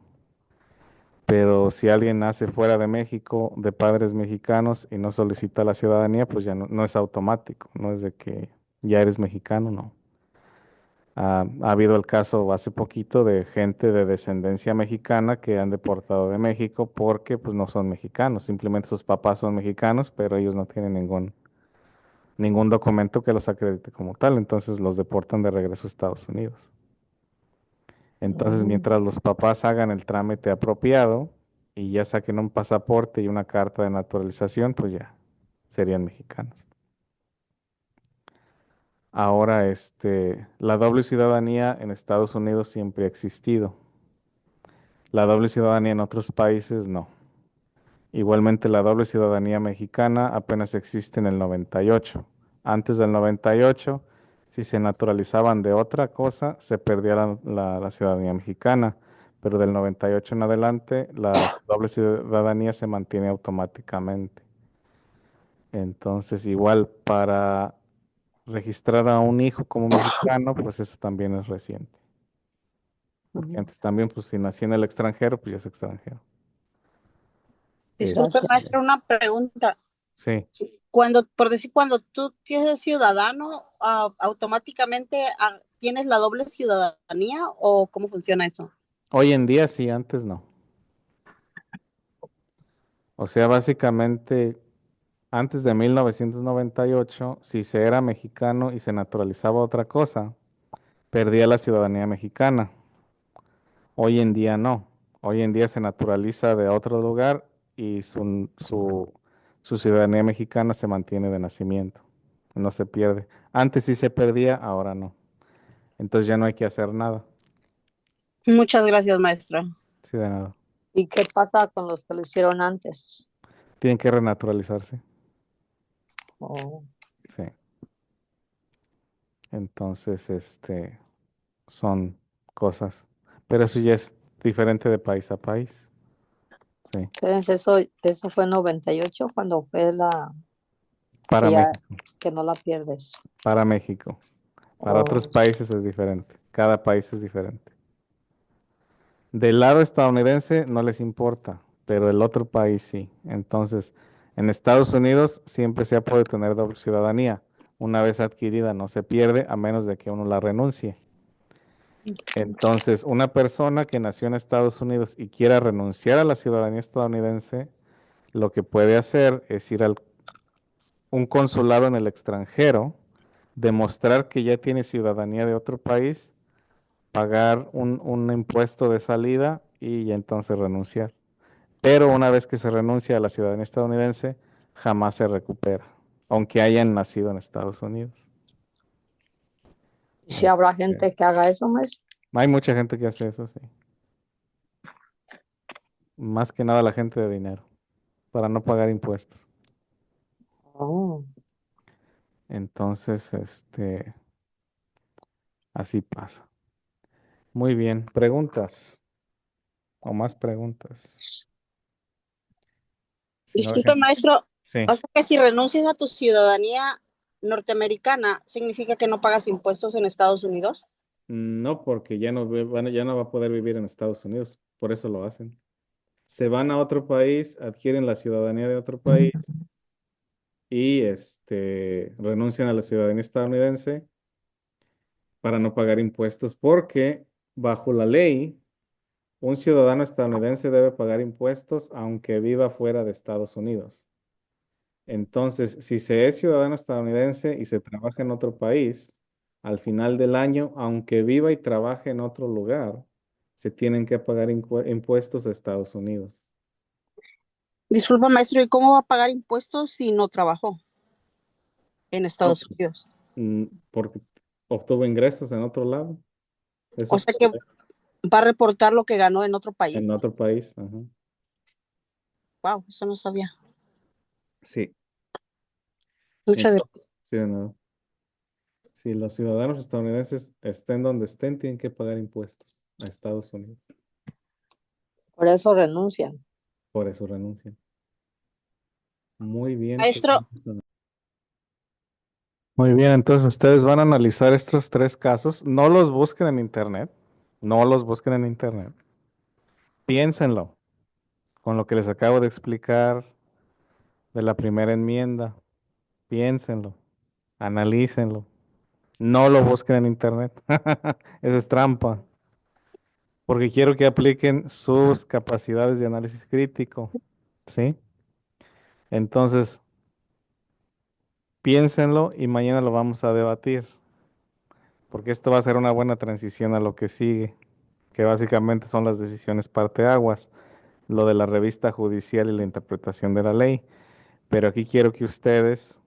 Pero si alguien nace fuera de México, de padres mexicanos y no solicita la ciudadanía, pues ya no es automático, no es de que ya eres mexicano, no. Ha habido el caso hace poquito de gente de descendencia mexicana que han deportado de México porque pues no son mexicanos, simplemente sus papás son mexicanos, pero ellos no tienen ningún documento que los acredite como tal, entonces los deportan de regreso a Estados Unidos. Entonces, mientras los papás hagan el trámite apropiado y ya saquen un pasaporte y una carta de naturalización, pues ya serían mexicanos. Ahora, la doble ciudadanía en Estados Unidos siempre ha existido. La doble ciudadanía en otros países no. Igualmente, la doble ciudadanía mexicana apenas existe en el 98. Antes del 98, si se naturalizaban de otra cosa, se perdía la ciudadanía mexicana, pero del 98 en adelante, la doble ciudadanía se mantiene automáticamente. Entonces, igual para registrar a un hijo como mexicano, pues eso también es reciente. Porque antes también, pues si nací en el extranjero, pues ya es extranjero. Disculpe, Gracias. maestra, una pregunta. Sí. Cuando tú tienes ciudadano, automáticamente tienes la doble ciudadanía o cómo funciona eso? Hoy en día sí, antes no. O sea, básicamente, antes de 1998, si se era mexicano y se naturalizaba otra cosa, perdía la ciudadanía mexicana. Hoy en día no. Hoy en día se naturaliza de otro lugar y su ciudadanía mexicana se mantiene de nacimiento. No se pierde. Antes sí se perdía, ahora no. Entonces ya no hay que hacer nada. Muchas gracias, maestra. Sí, de nada. ¿Y qué pasa con los que lo hicieron antes? Tienen que renaturalizarse. Oh, Sí. Entonces, son cosas. Pero eso ya es diferente de país a país. Sí. entonces eso fue en 98 cuando fue Para que ya, México. que no la pierdes. Para México. Para Oh, otros países es diferente. Cada país es diferente. Del lado estadounidense no les importa, pero el otro país sí. Entonces, en Estados Unidos siempre se ha podido tener doble ciudadanía. Una vez adquirida no se pierde a menos de que uno la renuncie. Entonces, una persona que nació en Estados Unidos y quiera renunciar a la ciudadanía estadounidense, lo que puede hacer es ir a un consulado en el extranjero, demostrar que ya tiene ciudadanía de otro país, pagar un impuesto de salida y ya entonces renunciar. Pero una vez que se renuncia a la ciudadanía estadounidense, jamás se recupera, aunque hayan nacido en Estados Unidos. ¿y si habrá gente que haga eso, maestro? Hay mucha gente que hace eso, sí. Más que nada la gente de dinero, para no pagar impuestos. Oh, Entonces, así pasa. Muy bien, preguntas o más preguntas. Si no, Disculpe, maestro, sí. o sea que si renuncias a tu ciudadanía norteamericana, ¿significa que no pagas impuestos en Estados Unidos? No, porque ya no va a poder vivir en Estados Unidos, por eso lo hacen. Se van a otro país, adquieren la ciudadanía de otro país y renuncian a la ciudadanía estadounidense para no pagar impuestos, porque bajo la ley, un ciudadano estadounidense debe pagar impuestos aunque viva fuera de Estados Unidos. Entonces, si se es ciudadano estadounidense y se trabaja en otro país, al final del año, aunque viva y trabaje en otro lugar, se tienen que pagar impuestos a Estados Unidos. Disculpa, maestro, ¿y cómo va a pagar impuestos si no trabajó en Estados Unidos? Porque obtuvo ingresos en otro lado. Eso O es sea que va a reportar lo que ganó en otro país. en otro país. Ajá. Wow, eso no sabía. Sí. Muchas gracias. Entonces, sí, de nada. Si los ciudadanos estadounidenses estén donde estén, tienen que pagar impuestos a Estados Unidos. por eso renuncian. Por eso renuncian. Muy bien. Maestro, Muy bien, entonces ustedes van a analizar estos tres casos. No los busquen en internet. No los busquen en internet. Piénsenlo. con lo que les acabo de explicar de la primera enmienda. Piénsenlo, analícenlo. No lo busquen en internet. Esa es trampa. Porque quiero que apliquen sus capacidades de análisis crítico. ¿Sí? Entonces, piénsenlo y mañana lo vamos a debatir. Porque esto va a ser una buena transición a lo que sigue, que básicamente son las decisiones parteaguas, lo de la revista judicial y la interpretación de la ley. Pero aquí quiero que ustedes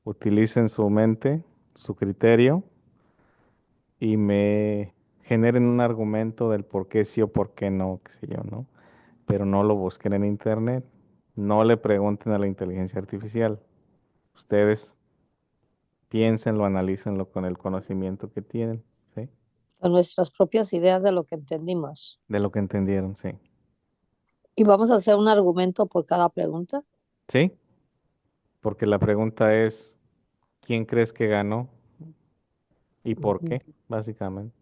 utilicen su mente, su criterio y me generen un argumento del por qué sí o por qué no, qué sé yo, ¿no? Pero no lo busquen en internet, no le pregunten a la inteligencia artificial. Ustedes piénsenlo, analícenlo con el conocimiento que tienen, ¿sí? Con nuestras propias ideas de lo que entendimos. De lo que entendieron, sí. Y vamos a hacer un argumento por cada pregunta. ¿Sí? Porque la pregunta es, ¿quién crees que ganó y por Ujú. qué? Básicamente,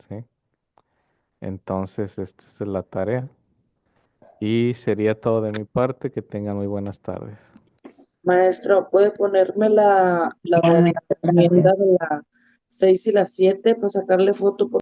¿sí? Entonces, esta es la tarea. Y sería todo de mi parte. Que tengan muy buenas tardes. Maestro, ¿puede ponerme la de la enmienda de la 6 y la 7 para sacarle foto?